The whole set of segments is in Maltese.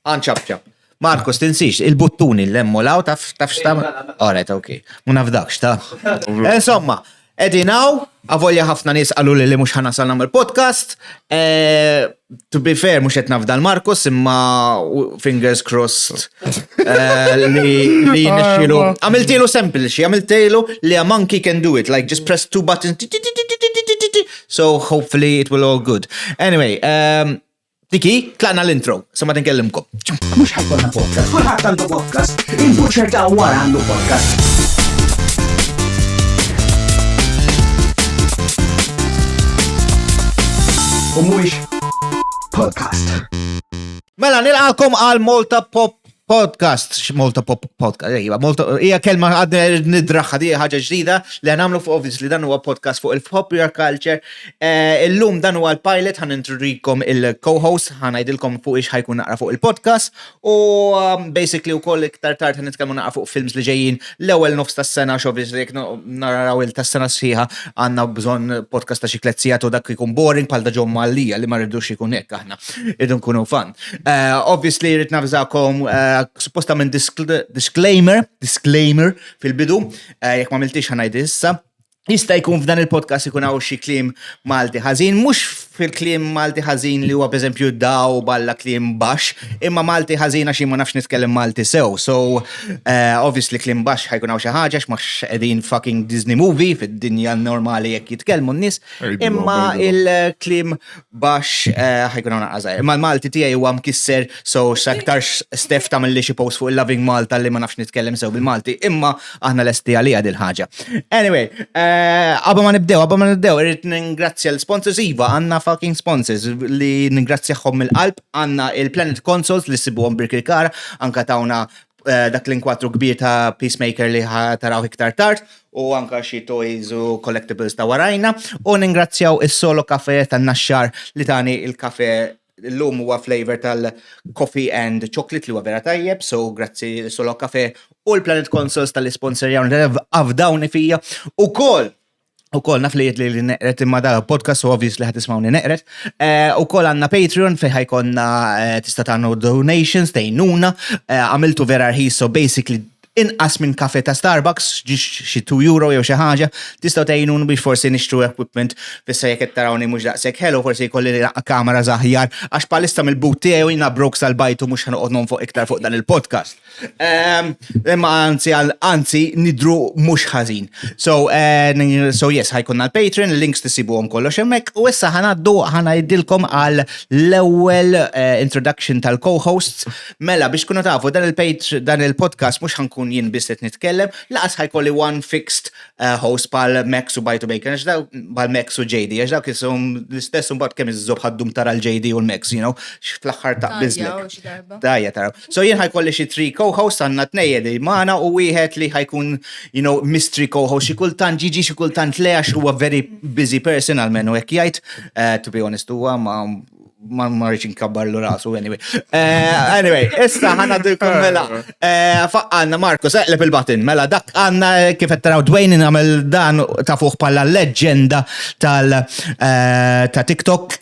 Anċabċab. Marcos, tinsix, il-buttuni l-emmolaw, taf xtam? Alright, ok. Ma nafdakx, ta? Insomma, edinaw, avolja ħafna nis għallu li mux ħanasal namel podcast. To be fair, mux qed nafda l-Marcos, imma fingers crossed li nixxilu. Għamiltilu simple xie, għamiltilu li a monkey can do it, like just press 2 buttons. So hopefully it will all good. Anyway, Diki, tlaqna l-intro, so ma tinkellimkom. Mux ħajkonna podcast, kulħadd għandu podcast, il-butcher ta' wara għandu podcast. U mux podcast. Mela, nilqakom għal Malta Pop Podcast. Malta Pop Podcast. Hija kelma għadna nidraħħa di ħaġa ġdida li għanamlu fuq obviously dan huwa podcast fuq il-popular culture. Illum dan huwa l-pilot ħan introdukom il-co-host ħanajdilkom fuq ix ħajkun naqra fuq il-podcast u basically wkoll iktar tard ħan nitkellmu naqra fuq films li ġejjin l-ewwel nofs tas-sena obviously jekk naraw tas-sena sħiħa għandna bżonn podcast ta' xi klezzijat u dak ikun boring bħal da ġew Mallija li ma rridux ikun hekk aħna. Irdu nkunu fun. Obviously rrid nafżakom suppostament disclaimer fil-bidu, jekk ma miltix ħanajdi issa. Jista' jkun f'dan il-podcast ikun hawn xi kliem Malti ħażin, mhux fil-kliem Malti ħażin li huwa pereżempju daw balla kliem baxx, imma Malti ħażin għax ma nafx nitkellem Malti sew. So obviously kliem baxx ħajkun hawn xi ħaġa x'mux qegħdin fucking Disney movie fid-dinja normali jekk jitkellmu n-nies, imma il-kliem baxx ħajkun hawn naqażajr. Imma l-Malti tiegħi huwa mkisser so s'aktarx Steph tagħmel li xi post fuq il-Loving Malta li ma nafx nitkellem sew bil-Malti, imma aħna lesti għalija dil ħaġa. Anyway, Għabba ma nibdew, irrit ningrazzja l-sponsors Iva, għanna fucking sponsors li ningrazzjaħom mill-qalb, għanna il-Planet Consoles li sibuħom birkirkara, anka tawna dak l-inkwatru kbir ta' Peacemaker li taraw iktar tard, u anka xi toys u collectibles ta' warajna, u ningrazzjaw is-Solo Caffe tan-naxxar li tani il-kafe l-lum huwa flavor tal-coffee and chocolate li huwa vera tajjeb, so grazzi Solo Caffe u l-Planet Consoles tal-sponsorjaw għafdawni fija. Ukoll naf li neqret imma da podcast u obvious li ħatismawni neqret. Ukoll għandna Patrion fejn ħajkonna tista' tagħmlu donations tgħinuna, għamiltu vera rħis, so basically inqas minn kafe ta' Starbucks, xi 2 euro jew xi ħaġa, tistgħu tgħinun biex forsi nixtru equipment fissa jekk qed tarawni mhux daqshekk ħelu, forsi jkolli kamera żaħjar għax bħalissa mill-but tiegħu jiena broke sal-bajtu mhux ħanoqgħod nonfoq iktar fuq dan il-podcast. Imma anzi nidru mhux ħażin. So yes, ħajkunna l-Patreon, il-links tisibuhom kollox hemmhekk u issa ħanajdilkom għal l-ewwel introduction tal-co-hosts. Mela biex tkunu tafu dan il-podcast mhux ħankun jien biss qed nitkellem, laqas ħajkolli one fixed host bħal Max u Bajtu Bacon, għax daw bħal Max u JD, għax dawk ishom l-istess mbagħad kemm iżżob ħaddum tara l-JD u l-Max, you know, fl-aħħar ta' biżlek. Dajja taraw. So jien ħajkolli xi 3 co-hosts għandna tnejjed magħna u wieħed li ħajkun, you know, mystery co-host xi kultant ġiġi xi kultant le għax huwa very busy person għalmenu hekk jgħid, to be honest huwa ma rridx inkabbar l rasu anyway. Anyway, issa ħanadilkom mela. Għandna Marcos, eqleb il-button. Mela dak għandna kif qed taraw Dwayne nagħmel dan tafuh bħala leġenda ta' TikTok.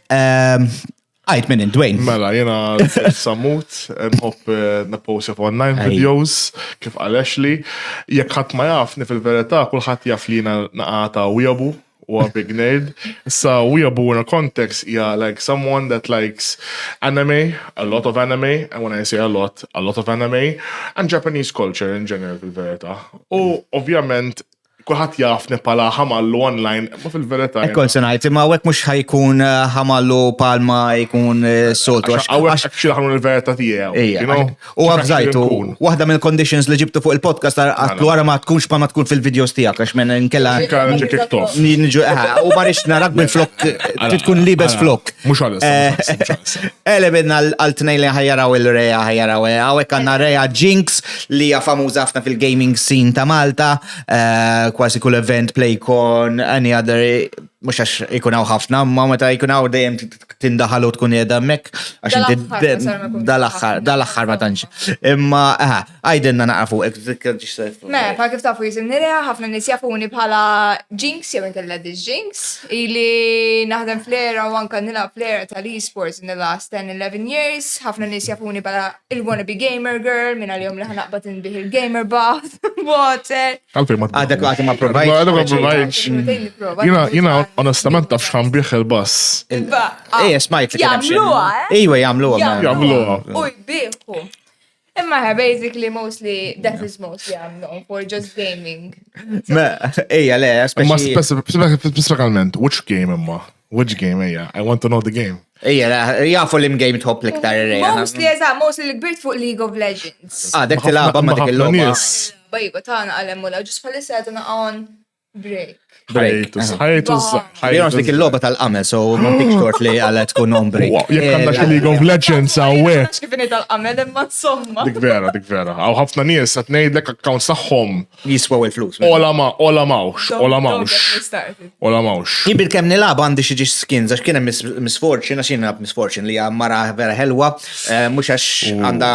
Għajt minn Dwayne. Mela, jena Samut, nħobb napost online videos, kif għal Ashley. Jekk ħadd ma jafni fil-verità, kulħadd jaf li jena naqata u jabu. Or a big nerd. So weeaboo in a context, yeah, like someone that likes anime, a lot of anime, and when I say a lot of anime, and Japanese culture in general fil-verita. U ovvjament kulħadd jafni bħala ħamallu online, ma fil-verità. Ekkol senajt, imma hekk mhux ħajkun ħamallu palma jkun soltu. Għax ħamun il-verità tiegħu. U għabżajtu, waħda mill-conditions li ġibtu fuq il-podcast għatlu għara ma tkunx palma tkun fil-videos tiegħek għax minn nkella. U marix narak bil-flok, tkun libes flok. Mhux għalissa. Elebedna għal-tnej li ħajjaraw il-Rhea ħajjaraw. Għawek għandna Rhea Jinx li hija famuża ħafna fil-gaming scene ta' Malta. Quasi kull event, PlayCon, any other mux għax ikunaw ħafna, ma meta ikunaw dejjem tindaħal u tkun jedha mek, għax dal-axħar ma tantx. Imma, għajdenna naqrafu. Pa kif tafu jisim Rhea, ħafna nis jafuni bħala Jinx, jew inkella Jinx, ili naħdem fl-era u anka nilab fl-era tal-esports in the last 10-11 years, ħafna nis jafuni bħala il-wannabe gamer girl, minna li jom li ħanaqbat nbih il-gamer bath, water. Għadek għati ma provajċ. Jina, onestament, taf xħanbieħ il-bass. Smajt. Jamluwa, Iwa, jamluwa. Jamluwa. Uj, biħu. Imma basically mostly, that is mostly I'm known for just gaming. Le, Imma specificalment, which game imma? Which game, I want to know the game. Jafu l-game top liktar. Mostly l-kbirt fuq League of Legends. Dek tilaba ma dik il-loba. Bajba, tana għalemmu la, ġus palissa għadna on break. Ħajtus. Jgħons dik il-loba tal-qamel, so ma tik xort li għalet tkun on break. Jek għandax League of Legends għawek. Kifini tal-qamel, imma insomma. Dik vera. Għaw ħafna nies għat nejdlek accounts taħħom. Jiswaw il-flus. Ola mawx. Jibil kem nilab għandi xieġi skins, għax kienem misfortune, għax jina misfortune li mara vera helwa, mux għax għanda,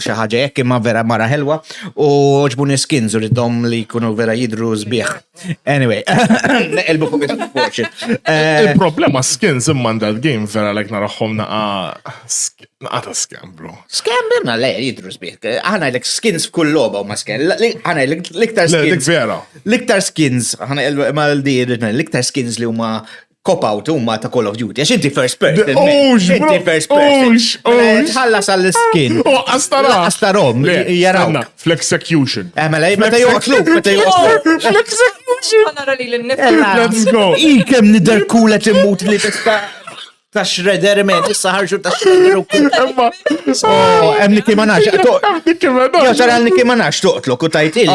xaħġa jekk imma vera mara helwa, u ġbuni skins u riddom li kunu vera jidru zbieħ. Anyway, elbu fuq misfortune. Il-problema skins imman dal-game vera naraħħom naqa ta' scam, bro. Scam birna, le, jidru zbieħ. Għana jlek skins f'kull loba u ma skin. Għana l-iktar skins. Dik vera. L-iktar skins, għana l-iktar skins li huma cop-out huma ta' Call of Duty. Għax inti first person. Inti first person. Tħallas għall-skin. Astarom, jaraw. Fl-execution. Meta joqtlu. Fl-execution. Għanara li l-nifta. Let's go. Ikem nidar kula timmut li tista' ta' shredder men, issa ħarġu ta' shredder u kull. Emni kimanax. Joċar għal nikimanax toqtlok u tajtil.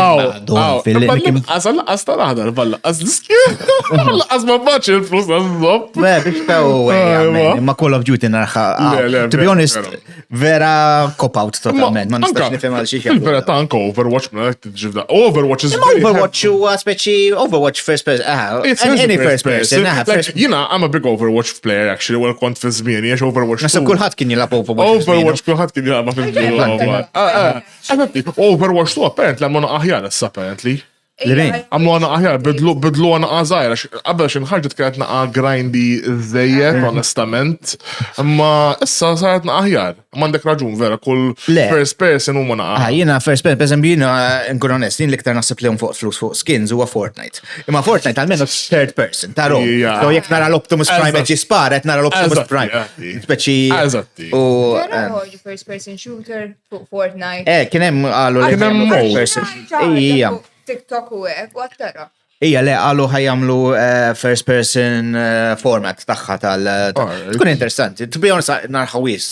Għasta naħdar, balla. Għaz ma baċi il-flus għazzob. Biex ta' ma Call of Duty narħa. To be honest, vera cop-out totalment. Ma nistax nifem għal xiex. Vera ta' anka Overwatch ma ġivda. Overwatch is Overwatch u speċi Overwatch first person. Any first person. Jina, I'm a big Overwatch player actually. Kont fi żmieni għax Overwatch. Nasib kulħadd kien jilgħab Overwatch. Overwatch kulħadd kien jilgħab fi Overwatch tu apparently għamlu aħjar issa apparently. Għamlu għana aħjar, bidlu għana għazajra, għabel xinħarġet kienet naqa grindi zzejiet, onestament, ma issa saret naqa aħjar. Mandek raġun, vera, kull first person u ma naqa. Jina first person, per jina, nkun onest, jien liktar nasib li fuq flus fuq skins huwa Fortnite. Imma Fortnite għalmenu third person, taru. So jek nara l-Optimus Prime eġi sparet, nara l-Optimus Prime. Speċi. Eżatti. First person shooter fuq Fortnite. Kienem għalu li TikTok u għek, u għattara. Ija, le, għallu ħajamlu first person format taħħa tkun interessanti. To be honest, narħawis.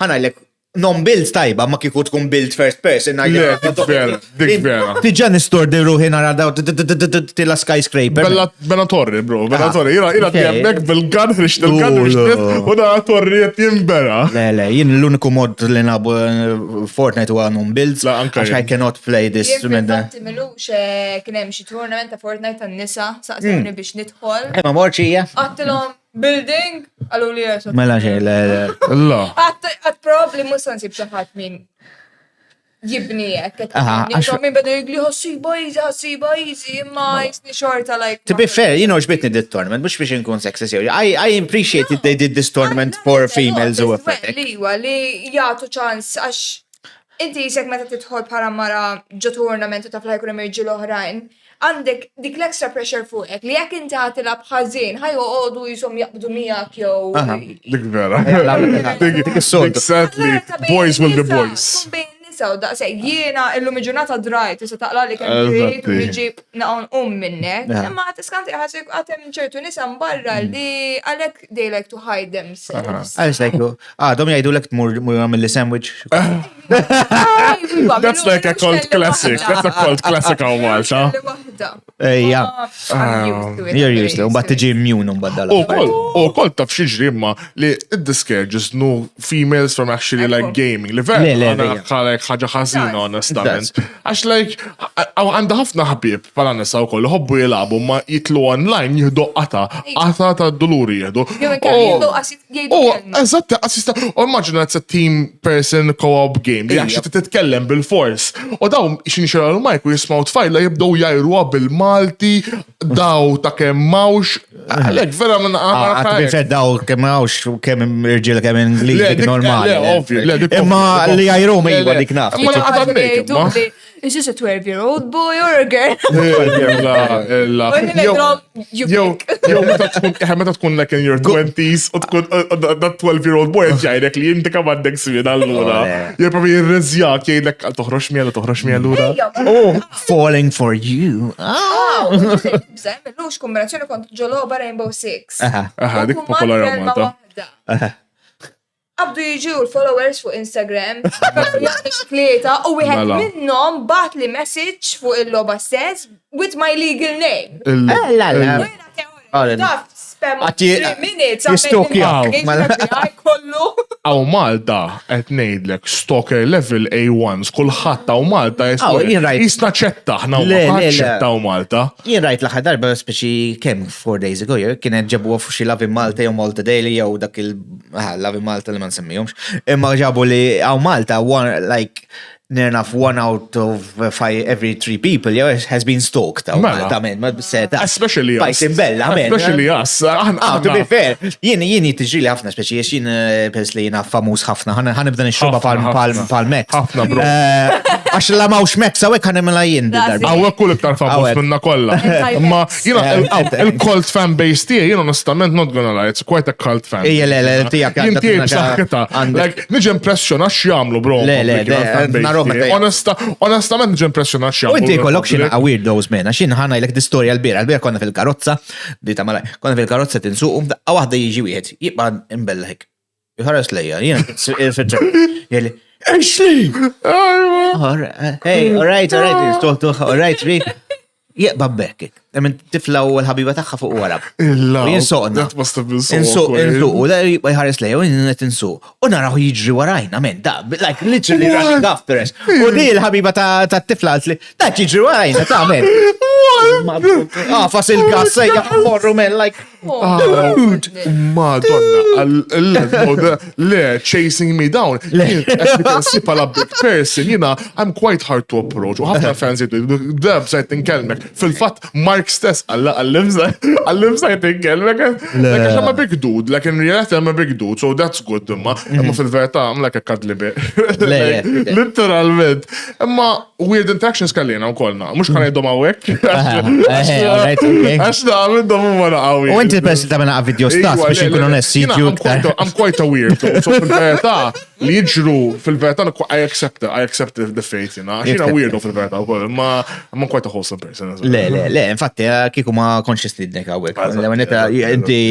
ħanajlek, non-build tajba, ma kiku tkun build first person. Dik vera. Tiġan nistordi ruħi nara daw tilla skyscraper. Bena torri, bro, bena torri. Jina tjemmek bil-gan, rixt il-gan, u da torri jimbera. Le, jien l-uniku mod li nabu Fortnite u għanum builds, għax I cannot play this. Jien milux kienem xie tournament ta' Fortnite ta' nisa, saqsini biex nidħol. Ma morċija? Għattilom building, għallu li jesot. Mela xej, la. Għat probabli musan sib xaħat min jibni jek. Min bada jigli ħassiba easy, imma jisni xorta like. To be fair, ġbitni dit tournament, mux biex nkun sexy sew. I appreciate it they did this tournament for females u għafetek. Li jgħatu ċans, għax inti jisek meta titħol para mara ġo tournament u tafla jkun emerġi l-oħrajn, għandek dik l-extra pressure fuqek li jek inti għatila bħazin, ħajju għodu jisom jaqbdu mijak jow. Dik vera. Dik is-sod. Exactly. Boys will be boys. Nisa u daqseg, jiena illum ġurnata drajt, jisa taqla li kan trid u jġib naqon minnek. Imma għatiskanti għasik għatem ċertu nisa mbarra li għalek they like to hide themselves. Għalix lajku, dom jgħidu l-ek mur għamilli sandwich. That's like a cult classic. That's a cult classic għaw Malta. Ejja. You're used to it. Mbagħad tiġi immune mbagħad Ukoll taf xiġri imma li it-discourages no females from actually like gaming. Li vera għana ħaġa ħażina onestament. Għax like għandha ħafna ħbieb bħala nisa wkoll li ħobbu jilagħbu ma jitlu online jieħdu qata ta' doluri jieħdu. Eżatt, assista. Immaġina it's a team person co-op game li għax titkellem bil-fors. U daw xin ixera l-majk u jismaw tfajla jibdow jajruha bil-Malti daw ta' kemmawx. Għalek vera minn għat daw kemmawx u kemm irġiel kemm Ingliż dik normali. Ovvju. Imma li jajru mejwa dik naf. Is this a 12-year-old boy or a girl? Meta tkun like in your 20s u tkun that 12-year-old boy ġajrek li jinti kam għandek swien allura. Jir probi jirreżjak jgħidlek toħroġ miegħu lura. Oh, falling for you. Lux kombinazzjoni kont ġoloba Rainbow Six. Dik popolari Malta. Abdu jiġu l-followers fuq Instagram, jgħadni xklieta, u wieħed minnom bat li message fuq il-loba stess with my legal name. Aw Malta qed ngħidlek stalker level A1s kulħadd aw Malta jisna ċettaħna u ċettaw Malta. Jien rajt l-aħħar darba speċi kemm 4 days ago kienet ġabu fuq xi Love in Malta jew Malta Daily jew dak il-Love in Malta li ma nsemmihomx. Imma ġabu li aw Malta like near enough 1 out of 5 every 3 people has been stalked. Especially us. Especially us. To be fair, jien tiġrili ħafna speċi jien pers li jiena famuż ħafna. Ħanibda nixroba pal-Mek. Ħafna bro. Għax la mawx Mek sawek ħanimela jien. Għawek kull iktar famuż minna kollha. Ma jiena il-cult fan base tiegħi jien onestament not gonna lie, it's quite a cult fan. Ejja le tiegħek. Jien tiegħi b'saħħitha. Like niġi impressjona x'jagħmlu bro. Onestament nġi impressionat xie. U inti kollok xina weird those men, għaxin ħana jlek di storja l-bira konna fil-karozza, konna fil-karozza tinsuqum, għawahda jiġi wieħed, jibqa imbella hekk. Jħares lejja, jena jgħalli, Ashley! Hey, all right, Rhea. Jibqa bekkik. Min tifla u l-ħabiba taħħa fuq warab. Jinsoqna. That must have been so Insuq, da jibqa jħares lejja, u jinnet insuq. U naraw jiġri warajna, men, da, like literally running after us. U di l-ħabiba ta' tifla għatli, da jiġri warajna, ta' men. Fas il-gas, morru men, like, dude. Madonna, le, chasing me down. As we can see pala big person, I'm quite hard to approach. U ħafna fans jittu, debs għajt inkelmek. Fil-fat, Mark stess, għallimsa jt inkelmek. Like, I'm a big dude. Like, in reality, I'm a big dude. So that's good, imma fil-verta, I'm like a cuddly bit. Literalment. Imma weird interactions kallina u kolna. Mux kan jidom għawek. Għax da għamindom u ma naqawi. U inti pers ta' minna video staff biex nkun onesti. I'm quite a weird. So fil-verta, li jġru fil-verta, I accept the fate, Għaxina weirdo fil-verta u koll. I'm quite a wholesome person. Le, infatti, kiku ma konċis li d-nek għawek. Inti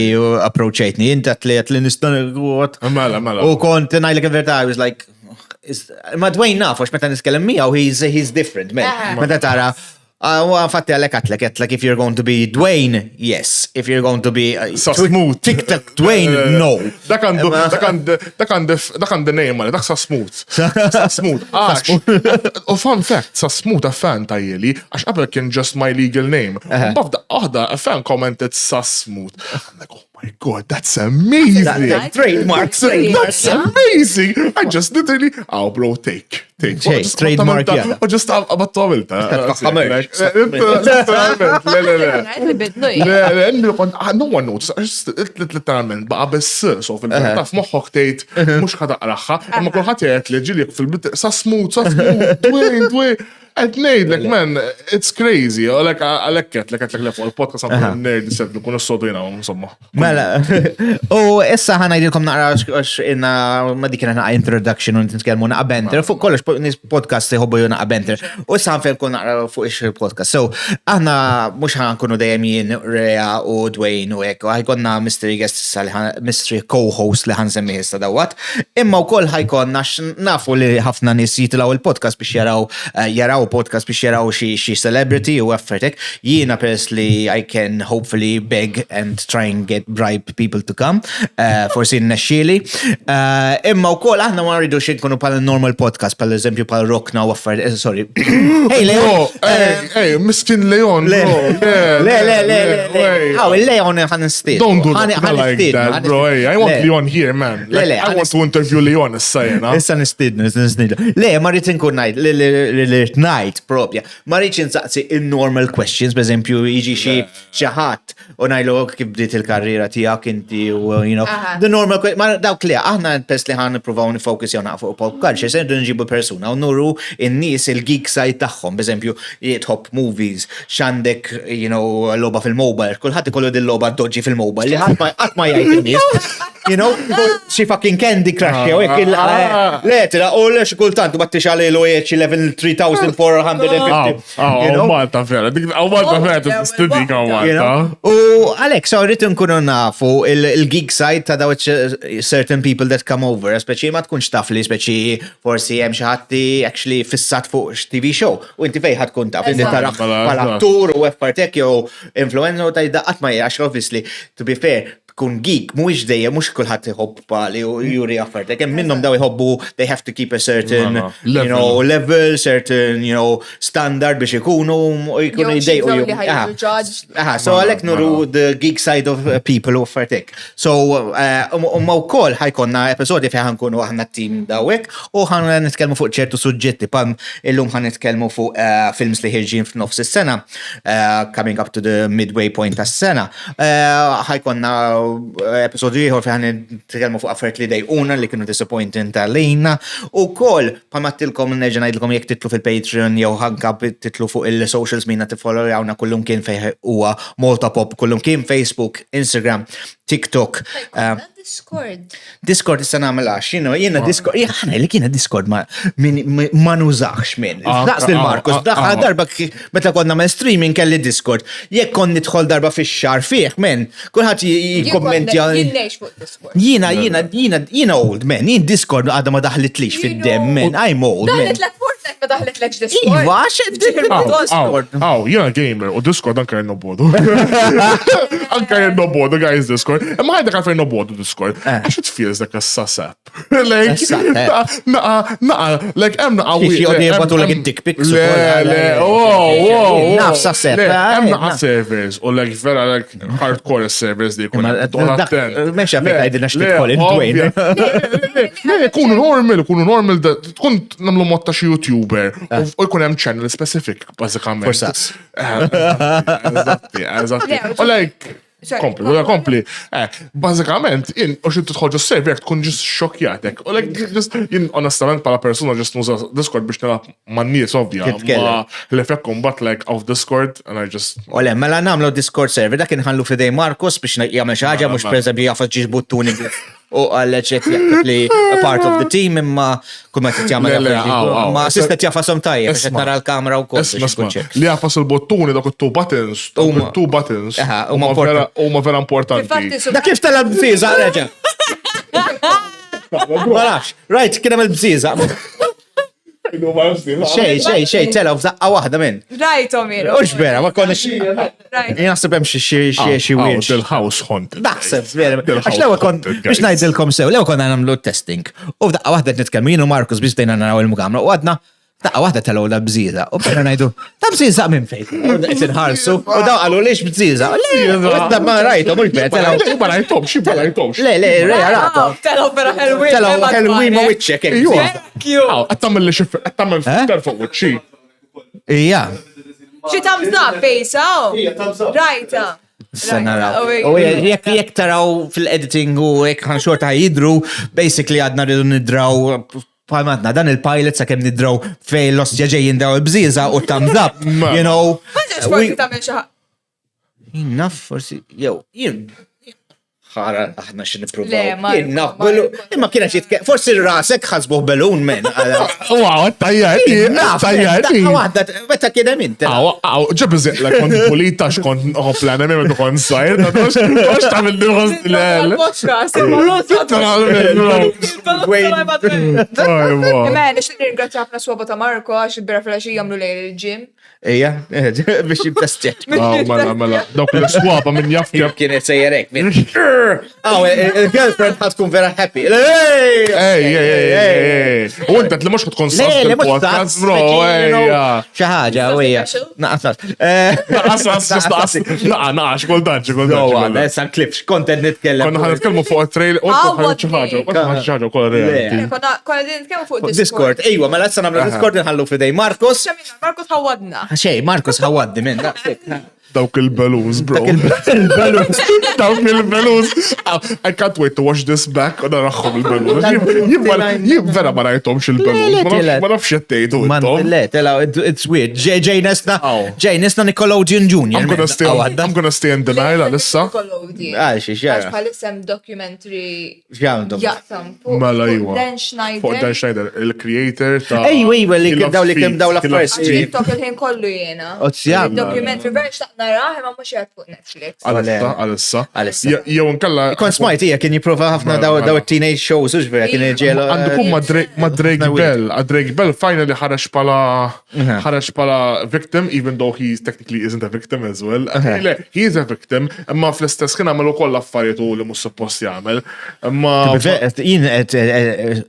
approachajtni, inti għatli nistan għot. U kont najlek il-verta, I was like, ma Dwayne naf, għax meta niskellem miegħu, he's different, man. Meta tara, fatti għalek, if you're going to be Dwayne, yes. If you're going to be smooth. TikTok Dwayne, no. Dak għand name għal, dak sa smooth. Sa smooth. U fun fact, sa smooth a fan tajjeli, għax qabel kien just my legal name. Bafda, a fan commented sa smooth. I'm like, oh my God, that's amazing. Trademark. That's amazing. I just literally, bro, take. Trademark, yeah. U just għabattu għamilta. No one knows. Literalment, baqa bess, so fil-verta f'moħħok tgħid mhux ħadaqraħħa, imma kulħadd jgħid li ġieli fil-bit sa smooth, Dwayne. Għed nejdlek, man, it's crazy. Għalekket, l-podcast għamlu nerd s-sedlu, kun s-sodu jina, insomma. Mela, u issa ħanajdilkom naqra inna ma dikina naqa introduction u nitkellmu naqa banter, fuq kollox podcast jħobbu ju naqa banter, u issa ħanfelku naqra fuq ix-podcast. So, aħna mux ħankunu dajem jien Rhea u Dwayne u hekk, ħajkonna mystery guest issa, mystery co-host li ħansemmi issa dawat, imma u koll ħajkonna nafu li ħafna nis jitilaw il-podcast biex jaraw jaraw podcast biex jaraw xi celebrity u affertek. Jiena peress li I can hopefully beg and try and get bribe people to come. Forsi n-nexxieli. Imma wkoll aħna ma rridux nkunu bħala normal podcast, bħal eżempju bħal rockna u affarijiet. Sorry. Hey Leon. Hey, miskin Leon. Le. Il-Leon ħan nistid. Don't do that like that, bro. Hey, I want Leon here, man. I want to interview Leon issa. Issa nistidnu. Le, ma rrid inkun ngħid propja. Ma rridx insaqsi in-normal questions, b'eżempju jiġi xi ħadd u ngħidlu kif bdiet il-karriera tiegħek inti u the normal ma dawk li aħna pers li ħan nippruvaw nifocus jew naqfu pop culture se nġibu persuna u nuru in-nies il-geek side tagħhom, b'eżempju jitħobb movies, x'għandek logħba fil-mobile, kulħadd ikollu din logħba doġġi fil-mobile li ħadd ma jgħid in-nies. Xi fucking Candy Crush jew hekk lettera u lex kultant u battix għalilu jgħid level 3450. Malta vera, Malta vera t-studi Malta. U Alex, so rrid nkunu nafu il-geek side ta' daw certain people that come over, speċi ma tkunx taf li speċi forsi hemm xi ħadd actually fissat fuq TV show u inti fejn ħadd tkun taf inti taraħ bħala attur u effartek jew influencer u tajda qatt ma jgħax obviously to be fair kun geek, mhuwiex dejjem mhux kulħadd iħobb pali u juri affarijiet. Hemm minnhom daw iħobbu they have to keep a certain level, certain standard biex ikunu jdejqu. So għalhekk nuru the geek side of people u affarijiet. So ma wkoll ħajkonna episodji fejn ħankunu aħna t-tim dawek u ħan nitkellmu fuq ċertu suġġetti pam illum ħan nitkellmu fuq films li ħirġin f'nofs is-sena coming up to the midway point tas-sena. Ħajkonna episodju ieħor fejn nitkellmu fuq affarijiet li dejquna li kienu disappointing tal-lejna u wkoll palmattilkom nerġa' ngħidilkom jekk titlu fil-Patrion jew ħanka titlu fuq il-socials minna tiffollowjawna kullum kien fejn huwa Malta Pop, kullum kien Facebook, Instagram, TikTok. Discord issa nagħmel jiena Discord, ħana li kiena Discord ma nużax minn. Daqs lil Marcus, daħħal darba meta kont nagħmel streaming kelli Discord. Jekk kont nidħol darba fix-xahar fih, men, kulħadd jikkommentja. Jiena old man, jien Discord għadha ma daħlitlix fid-dem, men, I'm old man. Ma daħlitlekx Discord. Iva, Discord. Jiena gamer u Discord anke jenna bodu. Anke jenna bodu, guys, Discord. Ma ħajdak għalfejn bodu Discord. Għax it feels like a sassap. Like, hemm naqa Xi jibgħatu lek id-dick pics. Naf sassap. Hemm naqa servers u like vera like hardcore servers li jkun. M'hemmx għalfejn tgħidilna x'tidħol Dwayne. Le, kunu normal tkun nagħmlu mod ta' xi YouTuber u jkun hemm channel specific bażikament. Forsas. Eżatti. U like kompli. Bażikament, u xi tidħol ġo server tkun ġust xokjatek. U like just onestament bħala persuna ġust nuża Discord biex nilgħab man-nies ovvja. Ma l-effett combat like of Discord and I just. Ole, mela nagħmlu Discord server dak inħallu fidej Marcus biex jagħmel xi ħaġa mhux pereżempju jafas ġiex buttuni u għallet ċek li part of the team imma kull ma t-tjamel ma sistet jafasom tajja biex nara l-kamera u kol. Li jafas il-bottuni dak two buttons huma vera importanti. Da kif tal-bżiza, reġa. Malax, right, kien hemm il-bżiza. Xej, tela f'daqqa waħda minn. Rajt, Omir. Ux vera, ma konnex. Jinaħseb hemm xi wiex. Del-house hunt. Naħseb, vera. Għax l-ewwel kont biex ngħidilkom sew, l-ewwel konna nagħmlu testing. U f'daqqa waħda qed nitkellmu jien u Marcus biex bdejna naraw il-mukamra u għadna daqqa waħda telgħu la bżiża. U bdejna ngħidu, ta' bżiża minn fejn. Qed inħarsu u daw qalu lix bżiża. Le, ma rajthom mhux bejn telgħu. Ma rajthomx. Le, Rhea raqhom. Telgħu vera ħelwin. Telgħu ħelwin ma wiċċek. Qed tagħmel li qed tagħmel f'ter fuq wiċċi. Ija. Xi thumbs up, Pejsa. Rajta. U jekk taraw fil-editing u jekk ħan xorta jidru, basically għadna rridu nidraw palmatna dan il-pilot sa' kem nidraw fej l-ostja ġejjin daw il-bżiza u thumbs up, you know. Għanġa xforti ta' minn xaħ. Naf, forsi, ħara aħna xi nippruvaw. Le, Marko, Jien naf balun. Imma kienet jitkellem. Forsi rasek ħasbuh balun men. Wow, tajjarti, tajjarti. Waħda meta kien hemm inti. Ġib iżiqlek kont pulita x'kont plana minn kont sajr, għax tagħmel dilħos Man, nixtieq nirringrazzja ħafna swoba ta' Marko għax il-bira fil-għaxija jagħmlu lejl il-ġim. Ejja, biex jibtastjet. Mela, dawk l-swaba minn jafja. Kienet sejjerek. Il-girlfriend ħatkun vera happy. Ej. U intet li mux tkun sas fil-podcast, bro, ejja. ċaħġa, u ejja. Naqas. Naqax, kultant. San klipx, kontent nitkellem. Konna ħan nitkellmu fuq il-trail, u ċaħġa, konna Konna din nitkellmu fuq Discord. Ejwa, mela issa nagħmlu Discord nħallu fidej Marcos. Marcos ħawadna. Xej, Marcos ħawaddi minn. Dawk il-balloons, bro. Dawk il-balloons. I can't wait to watch this back. U naraħħom il-balloons. Jib vera ma rajtomx il-balloons. Ma nafx jettejdu. Le, tela, it's weird. Jay Nesna Nickelodeon Jr. I'm gonna stay in denial għalissa. Xiex, bħalissem documentary X'għandhom? jaqsam Mela fuq iwa. Dan Schneider. Fuq Dan Schneider, il-creator ta' Ejwa, li kem daw l-affarijiet. TikTok il-ħin kollu jena. Ozzjab. Documentary verġ taqna raħ ma mux jgħat fuq Netflix. Alissa. Alissa. Jew nkella. Kon smajt hija kien jipprova ħafna daw it-teenage shows uġ vera kien ġelu. Għandu kum ma Drake Bell. Drake Bell finally ħareġ pala victim, even though he technically isn't a victim as well. He is a victim, imma fl-istess kien għamelu koll affarijiet li mhux suppost jagħmel. Jien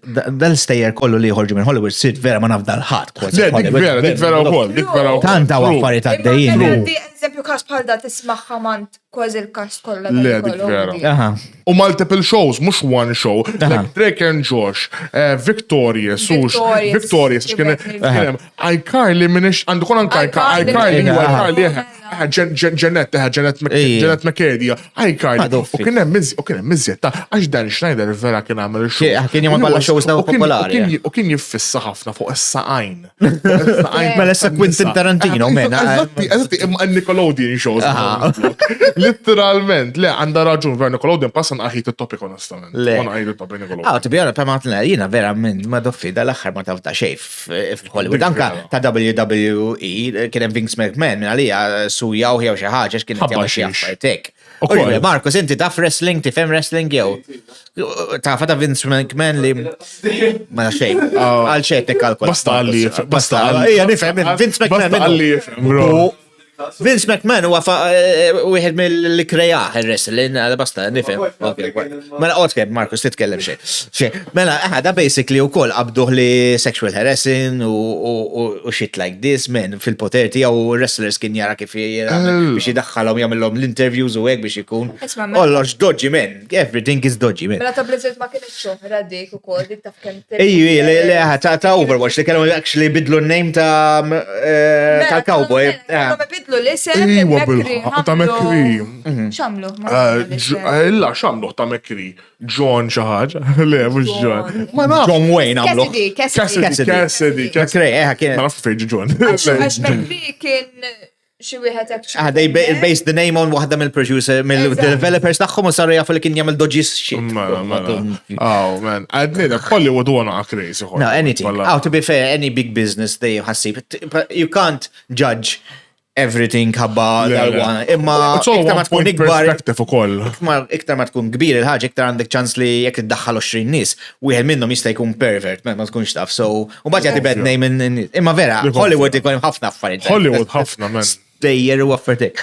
dal-stejjer kollu li jħorġu minn Hollywood sit vera ma naf dal-ħadd. Dik vera wkoll. Tant daw affarijiet għaddejjin. Eżempju kas bħal da tismaħħa mant kważi l-kas kollha. Le, dik vera. U multiple shows, mux one show. Like Drake and Josh, Victorious, kien iCarly minix, għandu kon anka iCarly, Janet McKedia, iCarly. U kien hemm miżjed ta' għax Dan Schneider vera kien għamel show. Kien jagħmel balla shows daw popolari. U kien jiffissa ħafna fuq is-saqajn. Mela issa Quentin Tarantino mena. Nickelodeon shows. Literalment, le, għanda raġun ver Nickelodeon passan aħit il-topic onestament. Le. Għana għajdu il-topic Nickelodeon. Tibjana, permatna, jina vera minn ma doffi dal-axħar ma tafta xejf f'Hollywood. Anka ta' WWE, kienem Vince McMahon, minn għalija suja u xi ħaġa x'kienet jagħmel xi affaritek. Marcos, inti taf wrestling, tifhem wrestling jew? Tafa ta' Vince McMahon li ma xejn. Għal xejn tikkalkola. Basta għalli. Ija nifhem Vince McMahon. Vince McMahon huwa wieħed mill-krejaħ il-wrestling, basta nifhem. Mela qodkem Marcus titkellem xejn. Mela da basically wkoll qabduh li sexual harassing u shit like this man fil-poter tiegħu wrestlers kien jara kif biex jidaħħalhom jagħmilhom l-interviews u hekk biex ikun. Ollox dodgy man, everything is dodgy man. Mela ta' Blizzard ma kienx xoħra dik ukoll dik taf kemm le ta' Overwatch li kienu actually bidlu n-name tal-cowboy. Iwa ta' McCree. Xamlu? Illa xamlu ta' McCree. John xaħġa. Le, mux John. John Wayne għamlu. Cassidy. Ma nafx fejġi John. Għax McCree kien xi wieħed hekk. They based the name on waħda mill-producer, mill-developers tagħhom u saru jafu li kien jagħmel dodgy shit. Oh man, għadnida Hollywood huwa crazy. No, anything. To be fair, any big business they ħassib. You can't judge everything ħabba dal-wana. Imma iktar ma tkun ikbar. Iktar ma tkun kbir il-ħaġa, iktar għandek ċans li jekk iddaħħal 20 nies, wieħed minnhom jista' jkun pervert, ma tkunx taf. So, u mbagħad jagħti bad name imma vera, Hollywood ikun ħafna affarijiet. Hollywood ħafna man. Dejjer u għaffertek.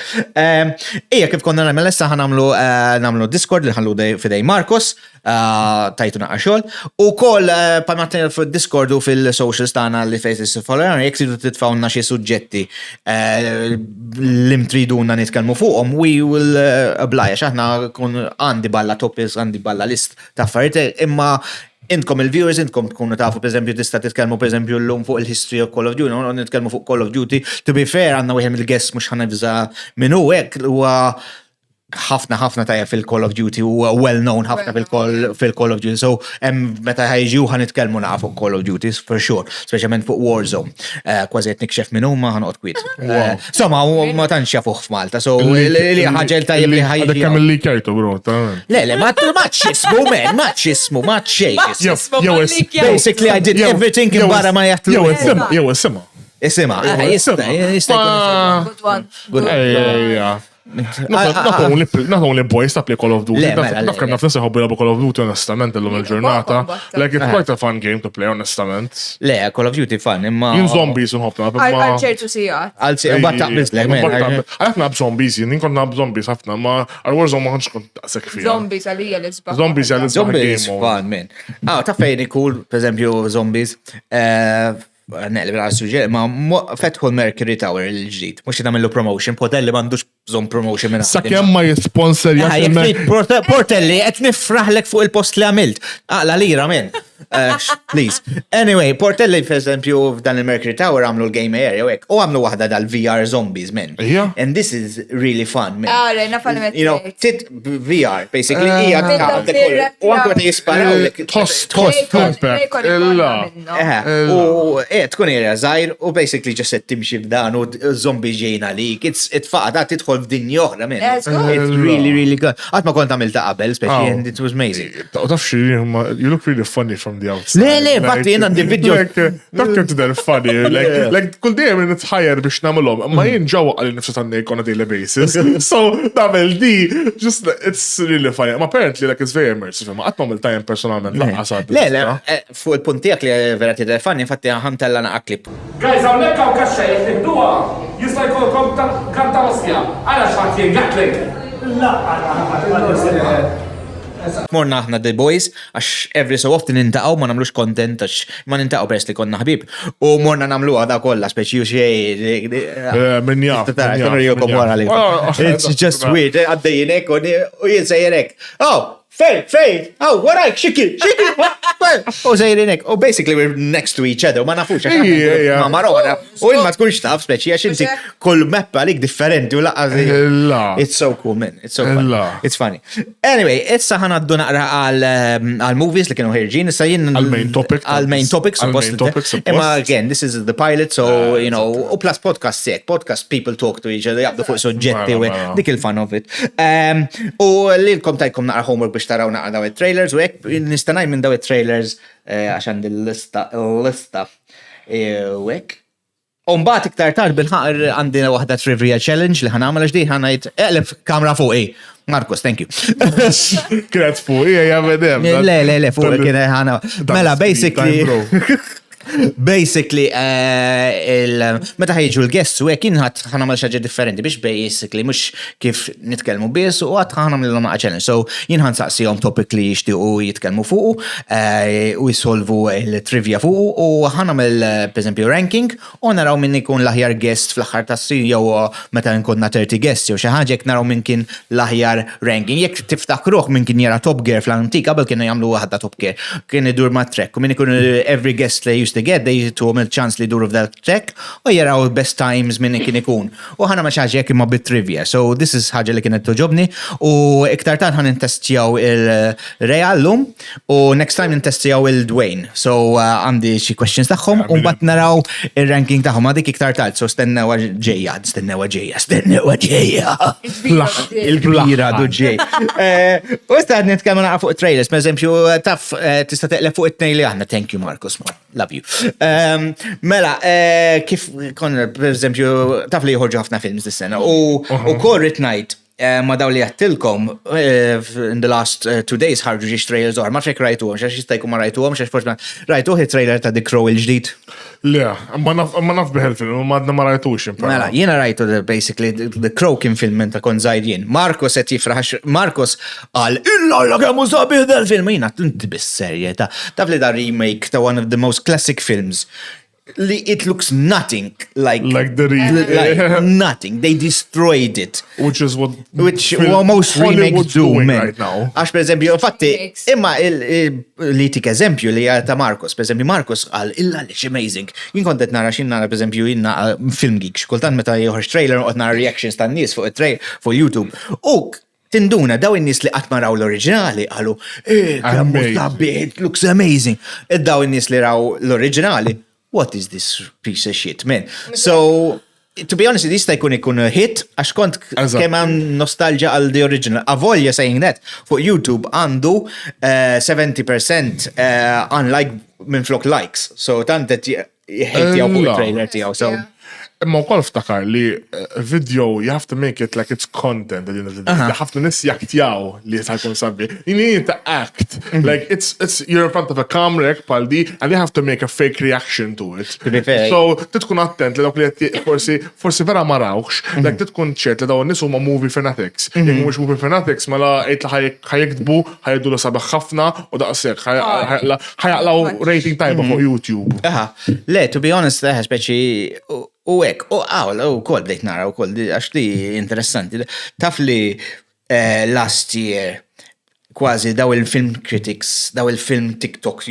Ija, kif konna namel issa ħanamlu Discord li ħallu fidej Marcos, tajtu naqqa xol, u kol palmatin fil-Discord u fil-socials tana li fejtis follower, jek sidu titfawna xie suġġetti l-imtriduna nitkellmu fuqom, we will oblige, xaħna kun għandi balla topics, għandi balla list ta' affarijiet, imma intkom il-viewers, intkom tkunu tafu, per eżempju, tista' titkellmu per eżempju l-lum fuq il-history of Call of Duty, nitkellmu fuq Call of Duty. To be fair, għandna wieħed mill-guests mhux ħanibża minnu hekk huwa ħafna tajja fil-Call of Duty u well-known ħafna fil-Call of Duty. So, meta ħajġu ħanitkellmu naqa fuq Call of Duty, for sure, speċjalment fuq Warzone. Kważi qed nikxef minn huma ħanqod kwit. Somma, ma tantx jafuh f'Malta, so li ħaġa tajjeb li ħajġi. Għadek kemm li kajtu, bro, Le, ma ċismu, man, ma ċismu, ma ċejx. Basically, I did everything in barra ma jaħtlu. Jew isima. Isima, jista' Good one. Not only boys ta' play Call of Duty. Dak kemm naf niseħħu bilha Call of Duty onestament illum il-ġurnata. Like it's quite a fun game to play onestament. Le, Call of Duty fun, imma. Jien zombies unħobna. Għal ċertu sijat. Bat taqbiżlek, man. Għajt nab zombies, jien kont nab zombies ħafna, ma għal Warzone ma ħanx kont daqsek fija. Zombies għalija l-isbaħ. Zombies għal Zombies fun, man. Ta' fejn cool, per esempio, zombies. Neqli bil-għal-sujġer, ma fetħu l-Mercury Tower il-ġdid. Mux jidamillu promotion, Portelli mandux bżon promotion minna. Sakemm ma jisponsor Portelli, et nifraħlek fuq il-post li għamilt. La lira, men. Please. Anyway, Portelli, per esempio, f'dan il-Mercury Tower għamlu l-game area, u għamlu wahda dal-VR zombies, men. And this is really fun, men. You know, tit VR, basically, u għanku għet jisparaw. Tkun area zaħir u basically ġesset timxi f'dan u zombi ġejna lik. It-faqda tidħol f'dinja oħra, man. It's really, really good. Għat ma kont għamilta qabel, especially, and it was amazing. Tafxi, you look really funny from the outside. Le, fatti jena di video. Dak kent der funny. Like, kull dajem nitħajjer biex namilom, ma jien ġawa għalli nifsu tannik on a daily basis. So, namel di, just, it's really funny. Ma apparently, like, it's very immersive. Ma għat ma għamilta jen personalment. Le, fuq il-puntijak li vera tidher funny, fatti ħamtella naqa klip. Guys, għawnek għaw kaxxa jitnibduwa, jista jkollkom kanta Rosja. Għala xħatjen, għatlek. Morna aħna The Boys, għax every so often nintaqaw, ma namlux content, għax ma nintaqaw pers li konna ħbib. U morna namlu għada kolla, speċi u xej. Min jaf. It's just weird, għaddejjinek u jinsejjerek. Oh! Fej, warajk, xiki, u zejrinek, u basically we're next to each other, ma nafux, ma marona, u ma tkunx taf, speċi, għax inti kull mappa lik differenti, u laqqa it's so cool, man, it's so fun, it's funny. Anyway, issa ħanaddu naqra għal-movies li kienu ħirġin, issa jinn għal-main topic, imma again, this is the pilot, so, you know, u plus podcast sek, podcast people talk to each other, jabdu fuq soġġetti, u dik il-fun of it. U li l-kom tajkom naqra homework biex taraw naqra daw il-trailers u hekk nistanaj minn daw il-trailers għaxan dil-lista u hekk. Umbat iktar tard bil-ħar għandina waħda trivia challenge li ħanamela ġdijt ħanajt eqleb kamra fuqi. Marcos, thank you. Kret fuqi, jgħavedem. Le, fuqi kien ħana. Mela, basically, meta ħajġu l-guests u għek jinħat ħanamel xaġa differenti biex basically mux kif nitkellmu bis u għat ħanamel l-għamma challenge. So jinħan saqsijom topic li jishti u jitkellmu fuqu u jisolvu il-trivia fuqu u ħanamel per esempio ranking u naraw minn ikun l-aħjar guest fl-axħar tassi jew meta nkunna 30 guests jew xaħġek naraw minn kien l-aħjar ranking. Jek tiftakruħ minn kien jara Top Gear fl-antik qabel kienu jagħmlu waħda Top Gear. Kien idur ma' trek u minn ikun every guest li to get, they tuħom il-ċans li duru f'dal trek u jaraw best times minn kien ikun. U ħana ma xaġi jek imma bit-trivia. So this is ħaġa li kienet toġobni u iktar tan ħan intestjaw il-Rhea l-lum u next time intestjaw il-Dwayne. So għandi xi questions taħħom u bat naraw il-ranking taħħom għadik iktar tal. So stennewa ġeja. Il-bira du ġej. U stad nitkellmu naqa fuq trailers. Per eżempju, taf tista' teqleb fuq it-tnejn li aħna. Thank you, Marcus. Love you. Mela, kif konna, per eżempju, taf li jħorġu ħafna films dis-sena u Ukoll night ma daw li għattilkom in the last 2 days ħarġu ġiex trailers ma fek rajtu għom, xax jistajku ma rajtu għom, xax forse rajtu għi trailer ta' The Crow il-ġdid. Le, ma naf biħel film, ma rajtux. Mela, jena rajtu basically The Crow kien film ta' kon zaħidjien. Marcos et jifraħx, Marcos għal illa għamu sabiħ dal-film, jena tunti bis-serje ta' taf li da remake ta' one of the most classic films. It looks nothing like the remake. Nothing. They destroyed it. Which is what most remakes do right now. Għax per eżempju, fatti, imma li tik eżempju li ta' Marcos, per eżempju, Marcos għal illa li amazing. Jien kontet nara xinna per eżempju jinna film geek, kultant meta joħorġ trailer u nara reactions ta' nies fuq fuq YouTube. U tinduna daw in-nies li qatt ma raw l-oriġinali qalu, it looks amazing. Daw in-nies li raw l-oriġinali, what is this piece of shit, man? So, to be honest, jista' jkun hit, għax kont kemm hemm nostalgia għal the original. Avolja saying that, fuq YouTube għandu 70% unlike minn flok likes. So tant qed jħejtjaw fuq il-trailer tiegħu. So Imma wkoll ftakar li video you have to make it like it's content. Ħafna nies jaktjaw li jkun sabbi. You need to act. Like it's you're in front of a camera pal di and you have to make a fake reaction to it. So titkun attent li dawk li forsi vera ma rawx, like titkun ċert li dawn nies huma movie fanatics. Jekk mhux movie fanatics mela qed ħajiktbu ħajdu sabaħ ħafna u daqshekk ħajaqlaw rating tajba fuq YouTube. Le, to be honest, speċi u hekk, ukoll bdejt nara wkoll għax li interessanti. Taf li last year kważi daw il-film critics, daw il-film TikTok,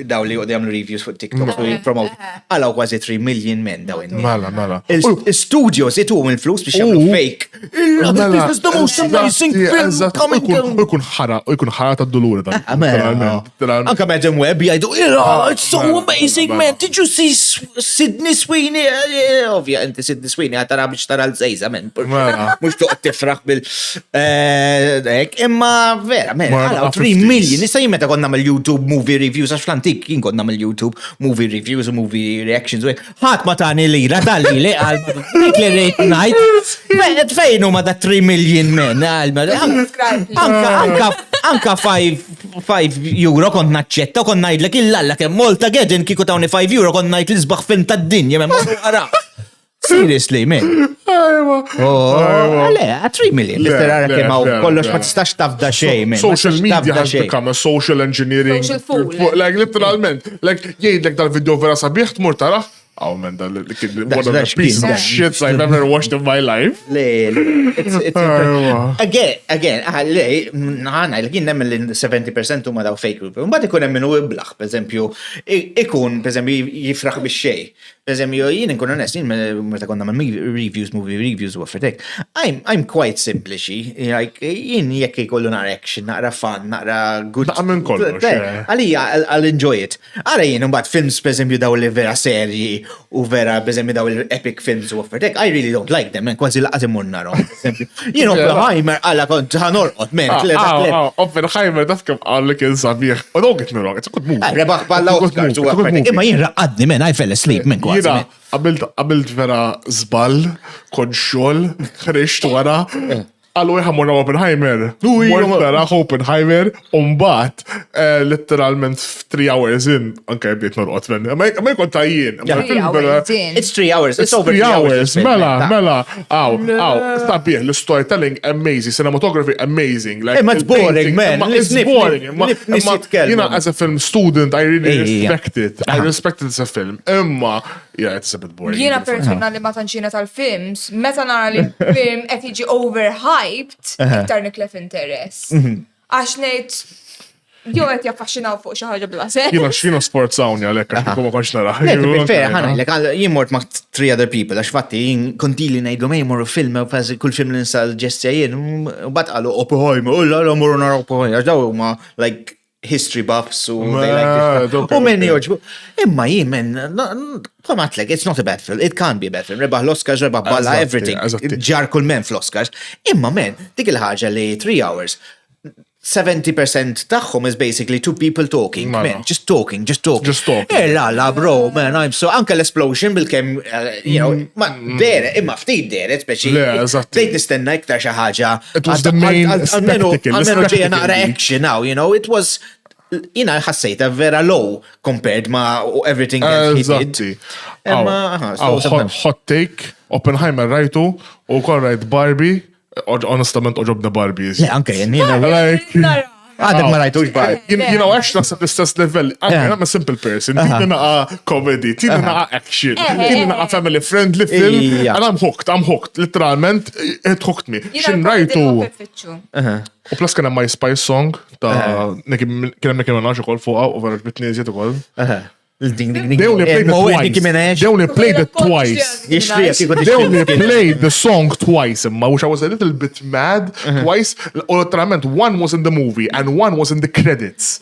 daw li jagħmlu reviews fuq TikTok u jippromote għalaw kważi 3 million men daw in. Mela. Il-studios jituhom il-flus biex jagħmlu fake. This is the most amazing film coming. U jkun ħara tad-dulura dan. Anka Madam Web jgħidu, it's so amazing, man. Did you see Sydney Sweeney? Ovvja, inti Sydney Sweeney għatara biex tara l-żejza, man. Mux toqgħod tifraħ bil imma vera, man, għalaw 3 million. Nista' jien meta konna mill-YouTube movie reviews għax fl-antik kien konna mill-YouTube movie reviews u movie reactions. Ħadd ma tani lira tal-li għal dik li rejt ngħid. Fejn huma da 3 million men? Anka 5 euro kont naċċetta kont ngħidlek il-lalla kemm Malta Gedin kieku tawni 5 euro kont ngħid l-isbaħ film tad-dinja ma ara. Seriously, man. Għale, 3 million. L-istirara kemaw kollox ma tistax tafda xej, man. Social media has become a social engineering. Social fool. Like, literalment. Like, jgħidlek dal-video vera sabiħ tmur taraħ. Oh man, one of the pieces of shit I've ever watched in my life. Again, jien nemmen li 70% huma daw fake group. Mbagħad ikun hemm minnu iblaħ, pereżempju, ikun pereżempju jifraħ bix-xejn. Pereżempju, jien inkun onest, jien meta konna ma' movie reviews u affetek. I'm quite simple xi. Jien jekk ikollu naqra action, naqra fun, naqra good. Naqra minn kollox. Għalija, I'll enjoy it. Ara jien imbagħad films pereżempju daw li vera serji u vera beżemmi daw il-epic films u offertek, I really don't like them, man, kważi laqat imur narom. Jien Oppenheimer għalla kont ħanorqot, man. Oppenheimer daf kem għallek il-sabiħ. U don't get me wrong, it's a good movie. Rebaħ balla Oscars u offertek. Imma jien raqqadni, man, I fell asleep, man, kważi. Jina, qabilt vera zbal, kod xol, ħrixt wara. Għallu jħamurna Oppenheimer. Mort nara Oppenheimer, umbat, literalment 3 hours in, anka jibdiet norqot men. Ma jkun tajjien. It's 3 hours. It's over 3 hours. Mela. Stabieħ, l-storytelling amazing, cinematography amazing. It's boring, man. It's boring. Jina, as a film student, I really respect it. I respect it as a film. Imma, yeah, it's a bit boring. Jina personali ma tanċina tal-films, meta nara li film qed jiġi overhyped, iktar niklef interess. Għax ngħid jew qed jaffaxxinaw fuq xi ħaġa bla seħ. Jiena x'jiena sports hawn għalhekk għax ma kontx nara. Fair, ħanajlek, jien mort ma' 3 other people, għax fatti jien kontili ngħidlu ma jmorru film, kull film li nsa l-ġestja jien, u bat qalu Oppenheimer, u la morru nara Oppenheimer, għax daw huma like history buffs u they like this. U men joġbu. Imma jien men, komatlek, it's not a bad film, it can't be a bad film. Rebaħ l-Oscars, rebaħ balla, everything. Ġar kull men fl-Oscars. Imma men, dik il-ħaġa li 3 hours, 70% tagħhom is basically 2 people talking, man, just talking. La, bro, man, I'm so, anka l-explosion bil-kem, ma dere, imma ftit dere, speċi, dejt nistenna iktar xi ħaġa. It was the main spectacle. Almenu ġejja naqra action now, it was, ħassejta vera low compared ma everything else he did. Hot take, Oppenheimer rajtu, u kol rajt Barbie, honestament oġobna Barbie. Le, anke jen, għadek ma rajtux Barbie. Għax nasab l-istess level. I'm a simple person. Tina naqa comedy, tina naqa action, tina naqa family friendly film. And I'm hooked. Literalment, it hooked me. Xin rajtu. U plus kena My Spice song ta' kena mekin għanax ukoll fuqa u vera ġbitni jizjet ukoll. They only played it twice. They only played it twice. They only played the song twice, which I was a little bit mad twice. Literalment, one was in the movie and one was in the credits.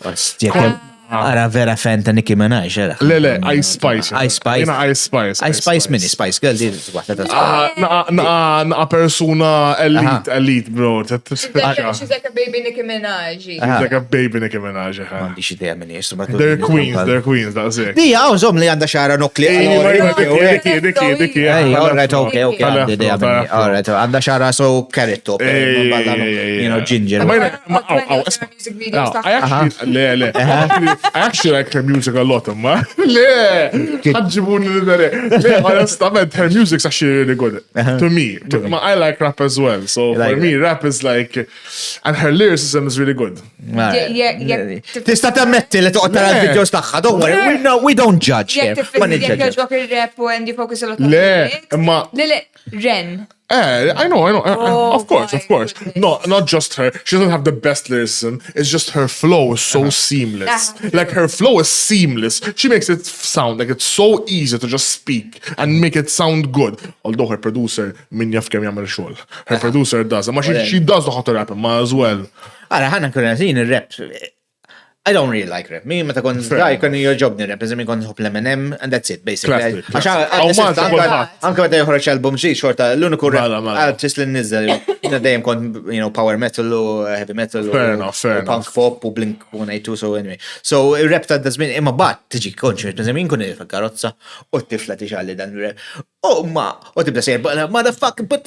Ara vera fan ta' Nicki Minaj, era. Le, Ice Spice. Ice Spice. Jena Ice Spice. Ice Spice mini, Spice Girl, di waħda ta' Naqa persona elite, bro. She's like a baby Nicki Minaj. She's like a baby Nicki Minaj. Mandi xidea minni, They're queens, that's it. Di, għaw zom li għanda xara nukli. Diki. Alright, okay, għanda xara so carrot top. Ginger. I actually like her music a lot, ma. Honestly, her music's actually really good to me. I like rap as well, so for me, rap is like, and her lyricism is really good. Tista tammetti li toqgħod tara l-videos tagħha, don't worry, we don't judge here. Ma Jekk nidġġġ. jogħġbok il-rap u and you focus a lot on Le, lyrics. ma- Ren. I know. Of course. No, not just her. She doesn't have the best lyricism. It's just her flow is so seamless. Like her flow is seamless. She makes it sound like it's so easy to just speak and make it sound good. Although her producer, min jaf kemm jagħmel xogħol. Her producer does. Ma she does the hot rap ma as well. Ara, ħana kuna zin il-rap. I don't really like rap. Mi meta kon daj kon joġobni rap, eżemi kon hop l-M&M, and that's it, basically. Anka meta joħroġ album xi xorta, l-uniku rap artist li nizzel, dejjem kon, power metal u heavy metal u punk pop u Blink 182, so anyway. So il-rap ta' dazmin, imma bat tiġi konċert, eżemi kun il-karozza u t-tifla tiġalli dan il-rap. U tibda sejr, motherfucker, what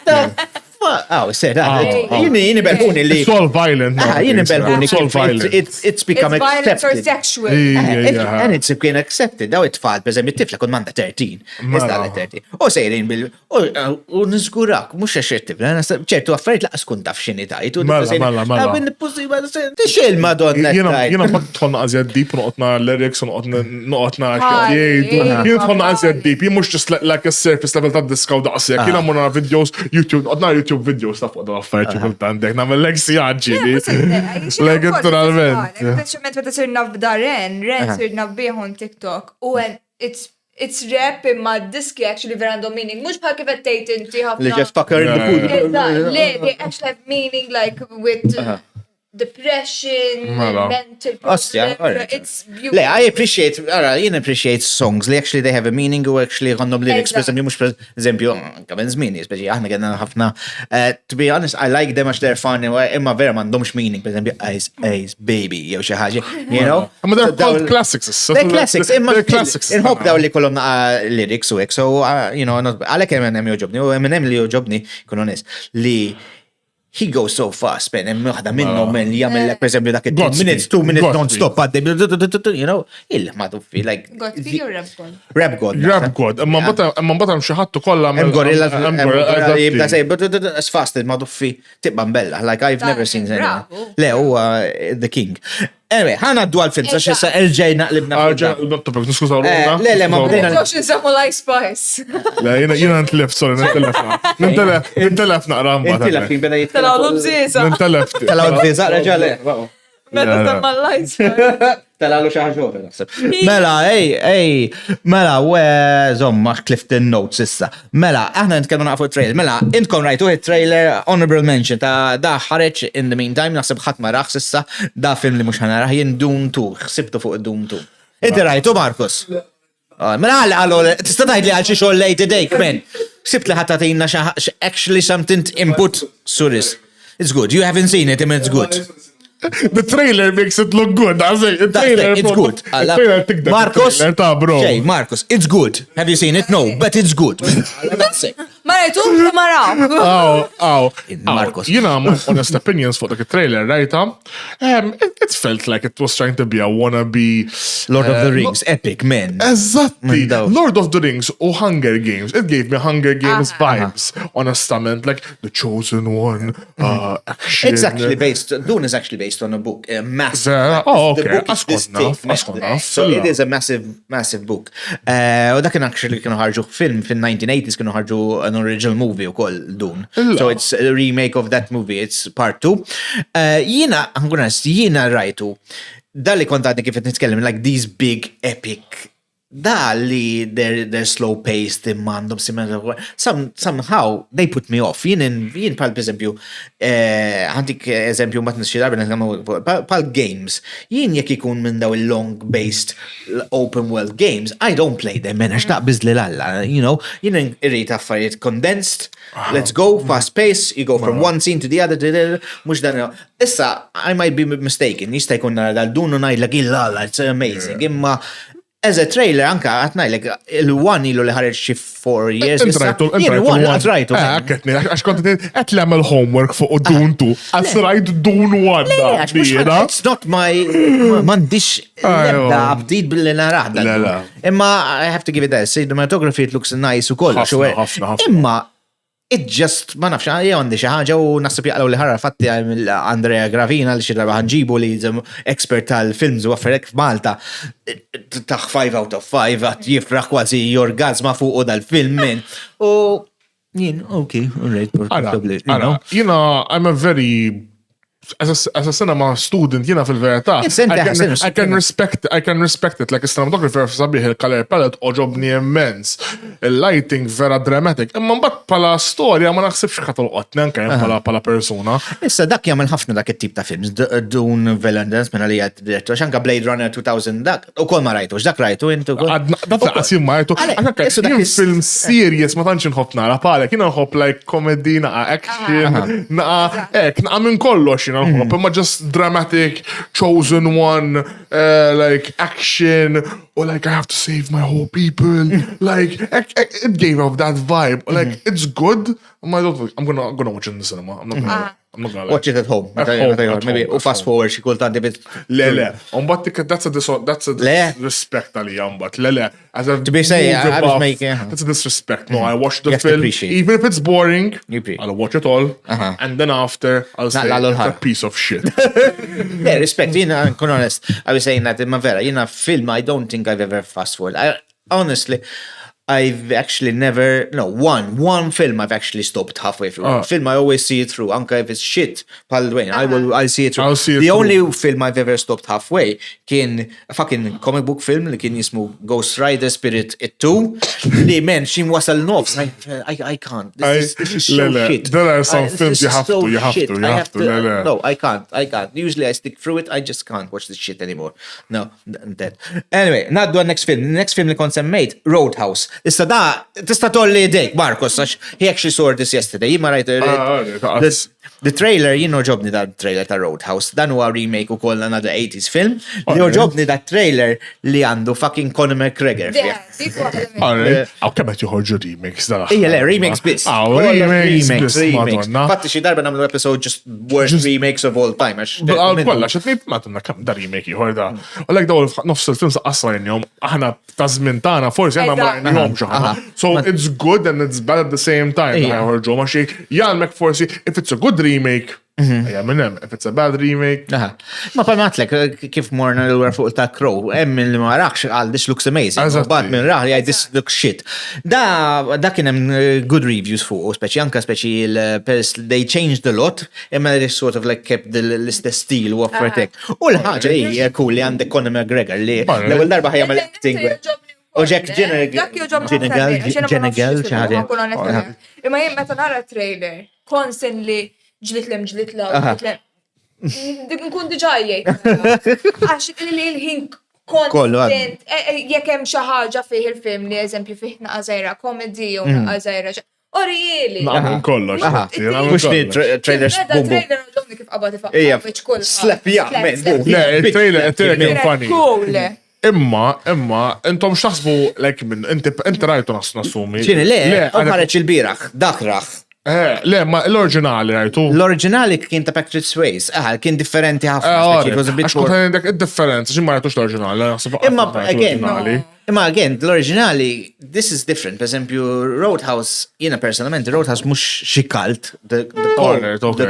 the fuck? Oh, said that. Jini belħuni li. It's all violent. Jini belħuni. It's all violent. It's become accepted. It's violent or sexual. And it's been accepted. Daw it-tfal, per eżempju, t-tifla kun manda 13. Iżda 13. U sejrin bil. U nizgurak, mux għaxet tifla. ċertu għaffariet laqas kun taf xini tajt. Mela. Tixil madonna. Jena ma tħonna għazjad deep, noqotna lyrics, noqotna xaħjajt. Jena tħonna għazjad deep, jena mux just like a surface level ta' diskaw daqsek. Jena muna videos, YouTube, noqotna YouTube videos ta' fuq da' affariet kultandek. Namel leksi għadġi li. Legituralment. Specialment meta sirna f'da Ren sirna bieħon TikTok. U it's rap imma diski actually vera għandhom meaning. Mux bħal kif għattejt inti ħafna. Li just fucker in the food. Le, they actually have meaning like with depression, mental problems. It's beautiful. I appreciate songs li actually they have a meaning u actually għandhom lyrics. Per eżempju, mux per eżempju, kamen zmini, speċi, aħna għedna ħafna. To be honest, I like them as they're fun, imma vera mandomx meaning. Per eżempju, Ice Baby, jew xi ħaġa, you know? But they're called classics. They're classics. They're classics. Inħobb daw li kollom lyrics u hekk, so, għalek Eminem joġobni, u Eminem li joġobni, kun onest, li he goes so fast, man, and waħda minnom men li jagħmel per eżempju dak 10 minutes, 2 minutes non-stop għaddej, il-ħmadu fi, like. God, video Rap God. Rap God. Rap God, imma mbagħad hemm xi ħadd ukoll Hemm gorilla, jibda sej, as fast il-madu fi tibqa' mbella, like I've never seen anyone. Le, huwa the king. Anyway, ħana għaddu għal-film, sa xissa LJ naqlibna. Niskużaw l-għuna. Le, ma bdejna. Josh nżammu Ice Spice. Le, jina nintelef, sorry, nintelef naqra mbagħad. Intilaf kien beda jitkellem. Talaw l-bżiza. Nintelef. Talaw l-bżiza, reġale. Meta samma Ice Spice. Talalu xaħġoħra, naħseb. Mela, zomma, Clifton Notes issa. Mela, aħna nitkellmu naqfu trailer. Mela, intkom rajtu il-trailer, honorable mention ta' da ħareġ in the meantime, naħseb ħadd ma raħs issa, da film li mhux ħanaraħ jien Doom 2, ħsibtu fuq Doom 2. Inti rajtu, Markus? Mela għallu, tista' tgħid li għal xi xogħol late dejk, men. Sibt li ħadd tagħtina actually something input Suris. It's good. You haven't seen it, it's good. The trailer makes it look good. It's good. Marcus, Marcus, it's good. Have you seen it? No, but it's good. Ma rajtu, ma raw. Marcus. You know, my honest opinions for the trailer, right? It felt like it was trying to be a wannabe Lord of the Rings, epic, man. Exactly. Lord of the Rings or Hunger Games. It gave me Hunger Games vibes. Honestament, like The Chosen One, action. It's actually Dune is actually based on a book, a massive. Okay. So it is a massive book. U da kien actually kienu ħarġu film fin-1980s kienu ħarġu an original movie ukoll Dune. So it's a remake of that movie. It's part 2. Jiena rajtu dalli kontadni kif qed nitkellem, like these big epic, li they're slow paced, immandom somehow they put me off. Jien pal eżempju, għandik eżempju ma tnisċi darba pal games. Jien jekk ikun minn daw il-long based open world games, I don't play them, għax taqbiż li l-alla, jien irrit affarijiet condensed, let's go, fast pace, you go from one scene to the other, mux dan. Issa, I might be mistaken, jista jkun nara dal-dunu najdlek il-alla, it's amazing, imma as a trailer, anka għatnajlek, il-one ilu li ħareġ xi 4 years. Għatrajtu. Għaketni, għax konti għet li għamil homework fuq Dune 2. Għasrajt Dune 1. It's not my, mandiċ lebda abdid bil-li naraħda. Imma, I have to give it that, cinematography, it looks nice u koll. Imma, it just, ma nafx, għandi xaħġa u nasib jaqlaw li ħarra fatti Andrea Gravina li xirra ħanġibu li expert tal-films u għafferek f'Malta taħ 5 out of 5 għat jifraħ kważi jorgazma fuq u dal-film minn. U jien, okay, alright, probably. I'm a very... As a cinema student, fil-verità, I can respect it. Like, cinematographer sabiħ il-color palette oġobni immens. Il-lighting vera dramatic. Imma mbagħad pala storja ma naħsibx ħatolqot nenka pala persuna. Issa dak jagħmel ħafna dak it-tip ta' films. Dune Velenders minn li qed direttur, x'anka Blade Runner 2000 dak. Ukoll ma rajtux, dak rajtu intu. Dak qasim ma rajtu. Jien film serious ma tantx inħobb nara palek, jien nħobb like comedy, naqa action, naqa hekk, naqa minn kollox. But just dramatic, chosen one, like action, or like I have to save my whole people. Like it gave off that vibe. Like it's good. I'm gonna watch it in the cinema. I'm not gonna watch it at home. Maybe fast forward xi kultant bit. Le. That's a disrespect għali but le. To be saying, I was making that's a disrespect. No, I watched the film. Even if it's boring, I'll watch it all. And then after, I'll say it's a piece of shit. Yeah, respect. Kun honest, I was saying that in ma vera, film, I don't think I've ever fast forward. Honestly, I've actually never, one film I've actually stopped halfway through. One film I always see it through. Anka if it's shit, pal Dwayne, I'll see it through. The only film I've ever stopped halfway kien a fucking comic book film li kien jismu Ghost Rider Spirit It 2. Li men, xim wasal nofs. I can't. This is so shit. There are some films you have to. No, I can't. Usually I stick through it. I just can't watch this shit anymore. No, I'm dead. Anyway, not the next film. The next film li kon semmejt, Roadhouse. Issa tista' tolli idejk, Marcos, he actually saw this yesterday. Jima rajt the trailer, ġobni da trailer ta' Roadhouse. Dan huwa remake ukoll another 80s film. Ġobni da trailer li għandu fucking Conor McGregor. Għaw kemm qed joħorġu remakes da. Le, remakes biss. Remakes biss. Fatti xi darba nagħmlu episode just worst remakes of all time. Kolla, xetnejt madonna kemm da remake ieħor da. U lek daw nofs il-films qasra jenjom aħna ta' żmien tagħna forsi aħna so it's good and it's bad at the same time. Jgħalmek forsi, if it's a good remake, if it's a bad remake. Ma palmatlek, kif morna l-għar fuq ta' Crow, emmin li ma raħx għal this looks amazing. Bad minn raħ, this looks shit. Da kien hemm good reviews fuq, anka speċi they changed a lot, imma they sort of like kept l-istess stil u għaffertek. U l-ħagġa hija cool li għandek Conor McGregor li l-ewwel darba ħajjagħmel acting. U Jekk Ġenegal, ċaħġa. Imma jien meta nara trailer, constantly ġlitlem. Dik nkun diġà jgħid. Għax il-ħin constant, jekk hemm xi ħaġa fih il-film li eżempju fih naqażajra comedy u naqażajra. Really? Naqgħu kollox. Mhux li trailers boom. Trailer ġobni kif qabad ifaq. Slap men. Le, il-trailer kien funny. Imma, intom xtaħsbu, inti rajtu nassumi. ċini, le, ħareċ il-biraħ, dakraħ. Le, ma l-oriġinali rajtu. L-oriġinali kien ta' Patrick Swayze, kien differenti ħafna. Għax kont għandek id-differenza, xim ma rajtux l-oriġinali. Imma again, l-oriġinali, this is different. Per esempio, Roadhouse, jiena personalment, Roadhouse mux xi cult. The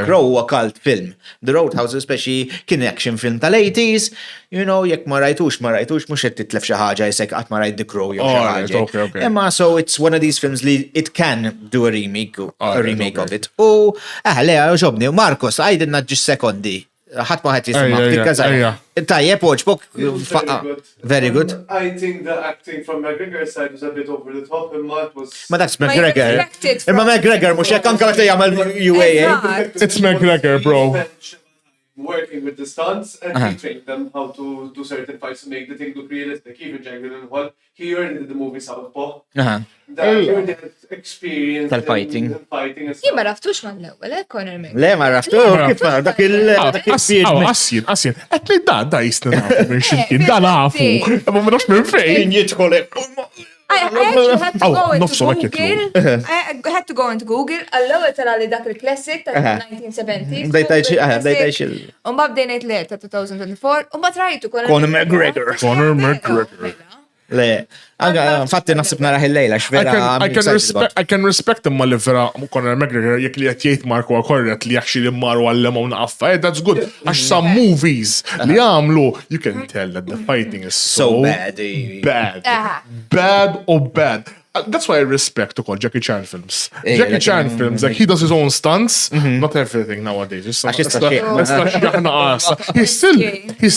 Crow huwa cult film. The Roadhouse, especially, kien action film tal-80s. Jekk ma rajtux, mux qed titlef xi ħaġa jisek qatt ma rajt The Crow jew xi ħaġa. Imma so it's one of these films li it can do a remake of it. U le, ġobni, Marcos, għajdinna ġis sekondi. ħadd ma ħadd jisimgħak Ejja, tikkażar. ejja. Tajjeb oġbok. Very good. I think the acting from McGregor's side was a bit over the top, and Matt was. Ma dakx Ma McGregor. expected Imma from- McGregor mhux hekk anke meta jagħmel UAA. Eżatt. It's McGregor, bro. Working with the stunts, and he trained them how to do certain fights to make the thing look realistic, even Jungle and Hall. He already did the movie Southpaw. Aha. That pure experience Tal-fighting. in fighting and Jien ma stuff. raftux ma l-ewwel, Conor McGregor. Le ma raftu, kif ma dak il-film. Assin. Għetli da jisna nafu minn xinkin, da nafu. Ma ma nafx minn fejn. jidħol. I actually had to go into nofsu hekk Google. I had to go into Google. Allora tara li dak il-classic ta' 1970s. Bdejtajx Umma bdejnejt le ta' 2024. Umma trajtu Conor McGregor. Conor McGregor. Le, fatti nasib naraħ il-lejla, xvera. I can respect imma li vera Conor McGregor jek li jgħet Marko korret li jakxi li marru għallem u naqaffa, that's good. Għax some movies li għamlu, you can tell that the fighting is so bad. Bad or bad. That's why I respect Ukoll Jackie Chan films. Yeah, Jackie like, Chan films, like he does his own stunts, not everything nowadays. He's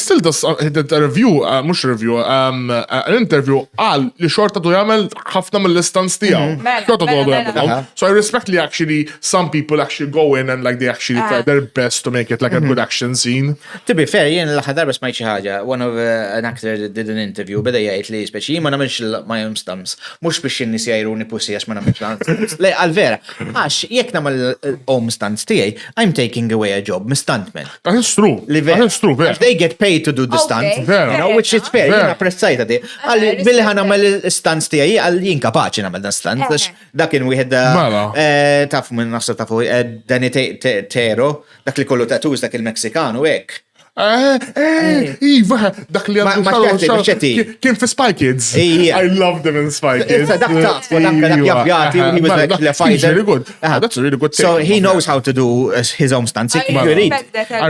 still does a review, mush review, an interview għal li xorta du jagħmel ħafna mill-stunts tiegħu. Xorta du jagħmel. So I respect li actually some people actually go in and like they actually try their best to make it like a good action scene. To be fair, jien l-ħadar bas majċi ħaġa, one of an actor that did an interview, beda jgħid li speċi ma nagħmilx my own stunts, mhux biex nis jajruni pussi għax ma nagħmilx. Le, għal-vera, għax jekk nagħmel home stunts tiegħi, I'm taking away a job mis-stuntman. That is true. That is true. Għax they get paid to do the stunt, Vera. you know, which is fair, Vera. jien apprezzajta di. Għalli, billi ħan nagħmel stunts tiegħi, għal jien kapaċi nagħmel dan stunt, għax dakin wieħed Mela. tafu minn naħseb tafu Danny Tero, dak li kollu tattoos dak il-Meksikanu hekk. Iva, dak li Ma xċetti. kien fi Spy Kids. Ija. I love them in Spy Kids. Dak taf, dak jabjati, he was like the fighter. He's really good. That's a really good thing. So he knows how to do his own stunts. I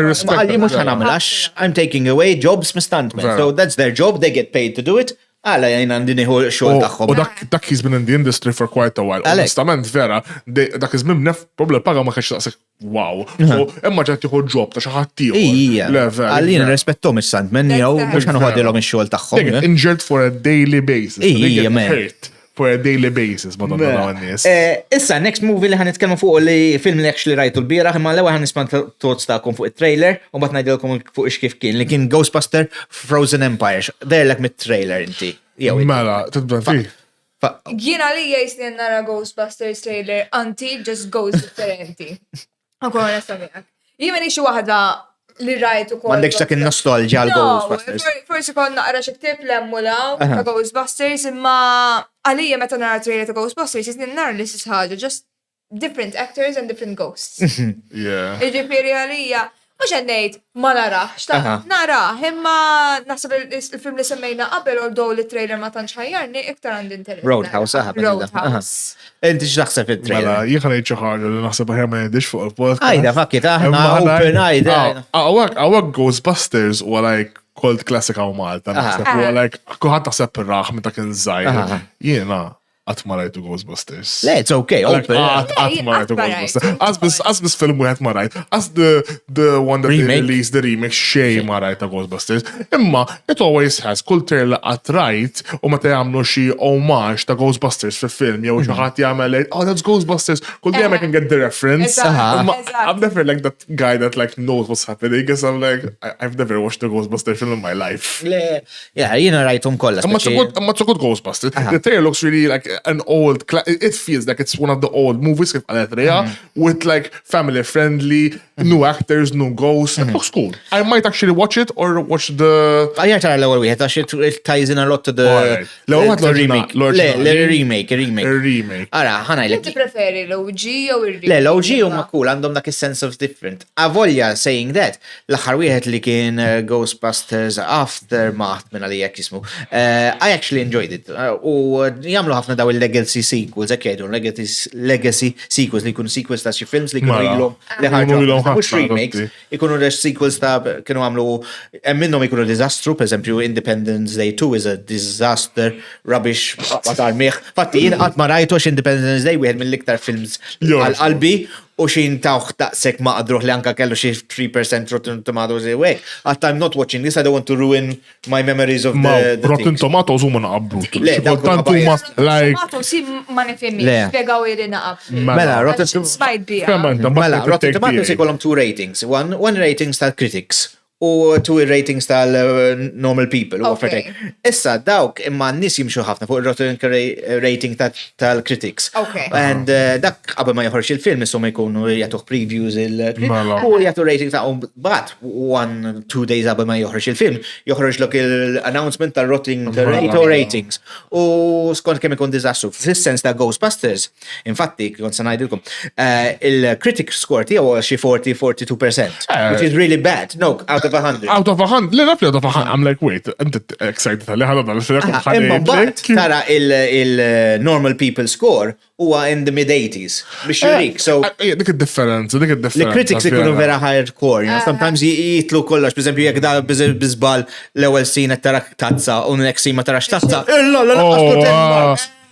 respect Ma għalli mux that. ħanamel għax I'm taking away jobs mis stuntmen. Vera. So that's their job, they get paid to do it. Għala jgħin għandini xogħol tagħhom. U dak he's been in the industry for quite a while. Għalek. Honestament, vera, dak iż-żmien nef problem paga ma kienx taqsek wow. So imma ġed tieħu job ta' xi ħadd ieħor. Ija, Le, vera, għallina vera. rispettom is-stuntmen, jew mux ħanħodilhom ix-xogħol They get tagħhom. injured for a daily basis. They Ija, get man. hurt for a daily basis, madonna dawn nies. Issa, next movie li ħan nitkellmu fuq li film li actually rajtu l-bieraħ, imma l-ewwel ħan nisma' thoughts tagħkom fuq it-trailer u mbagħad ngħidilkom fuq ix kif kien li kien Ghostbuster Frozen Empire. Derlek mit-trailer inti. Jew Mela, tibda fi. Jiena li jgħisni nara Ghostbusters trailer until just goes differenti. Għakon onesta miegħek. Jien xi waħda li rajtu kol. M'għandekx dak in-nostalġja għal Ghostbusters. Forsi kon naqra xi ktib l-emmulaw ta' Ghostbusters, imma għalija meta nara trailer ta' Ghostbusters, jisni nara l-istess ħaġa, just different actors and different ghosts. Yeah. Iġifieri għalija, mux għannejt ma narax, nara, imma naħseb il-film li semmejna qabel, although li trailer ma tantx ħajjarni, iktar għandi interess. Roadhouse, Roadhouse. Inti x'taħseb Mela, fit-trailer? jien ħanejt xi ħaġa li naħseb aħjar ma jgħidix fuq il-podcast. Ajda, fakki, aħna open, ajda. Għawak Ghostbusters u like cult classic għaw Malta. Naħseb u like kuħat taħseb il-raħ meta kien żgħir. Jiena qatt ma rajtu Ghostbusters. Le, it's okay, open. Qatt ma rajtu Ghostbusters. Asbis film wieħed ma rajt. As the one that they Remake. released, the remake, xej ma rajta Ghostbusters. Imma it always has kull trailer qatt rajt u meta jagħmlu xi homage ta' Ghostbusters fil-film jew xi ħadd jagħmel oh that's Ghostbusters. Kull dejjem I can get the reference. Imma I'm never like that guy that like knows what's happening because I'm like I've never watched a Ghostbusters film in my life. Le, ja, jina rajtum kolla. I'm not so good Ghostbusters. The trailer looks really like an old. It feels like it's one of the old movies kif qalet Rhea with like family friendly, new actors, new ghosts. It looks cool. I might actually watch it or watch the. Għajja tara l-ewel wieħed, għax it ties in a lot to the L-ewwel the l-original- remake. Le, l-original. remake. Ara, ħanajlek. Inti preferi l-OG jew il-remake? Le, l-OG huma cool, għandhom dak is-sense of different. Avolja saying that, l-aħħar wieħed li kien Ghostbusters Aftermath minn għalli jekk jismu. I actually enjoyed it. U jagħmlu ħafna daw il-legacy sequels, hekk jgħidu, legacy sequels li jkunu sequels ta' xi films li jkunu Mela. ilhom li Jkunu ilhom ħarġu. Mhux ħafna, remakes, tutti. ikunu sequels ta' kienu għamlu minnhom ikunu diżastru, per eżempju Independence Day 2 is a disaster, rubbish, qatar miħ. Fatti jien qatt ma rajtu għax Independence Day wieħed mill-iktar films Yours. għal-qalbi u xin tawħ taqsek maqdruħ li anka kellu xi 3% Rotten Tomatoes away. I'm not watching this, I don't want to ruin my memories of the Rotten things. Tomatoes huma naqablu. Le, dawk huma X'kultant huma like Tomato si ma nifhimx, Le. spjegaw ili naqab. Mela, Rotten Smajt bija. Mela, Rotten Tomatoes ikollhom 2 ratings. One ratings tal-critics u 2 ratings tal-normal people. Okay. Issa, dawk imma n-nis jimxu ħafna fuq il-Rotten rating tal-critics. Okay. And dak qabel ma joħorġ il-film, insomma jkunu jagħtuh previews Mela. u jagħtu rating ta' but 1-2 days qabel ma joħorġ il-film, joħroġ lok il-announcement tal-Rotten ratings. U skont kemm ikun diżastru, fis-sens ta' Ghostbusters, infatti, kont se ngħidilkom, il-critic score tiegħu xi 40-42%, which is really bad. No, out of 100. out of 100, li naf li out of 100, I'm like, wait, inti excited li ħalabda l-film Imma bat tara il-normal people score huwa in the mid-80s biex jurik. So dik id-differenza, dik id-differenza. li critics ikunu vera hardcore, you know, sometimes jitlu kollox, per esempio, jek da bizbal l-ewel scene tara tazza u n-next scene ma tarax tazza.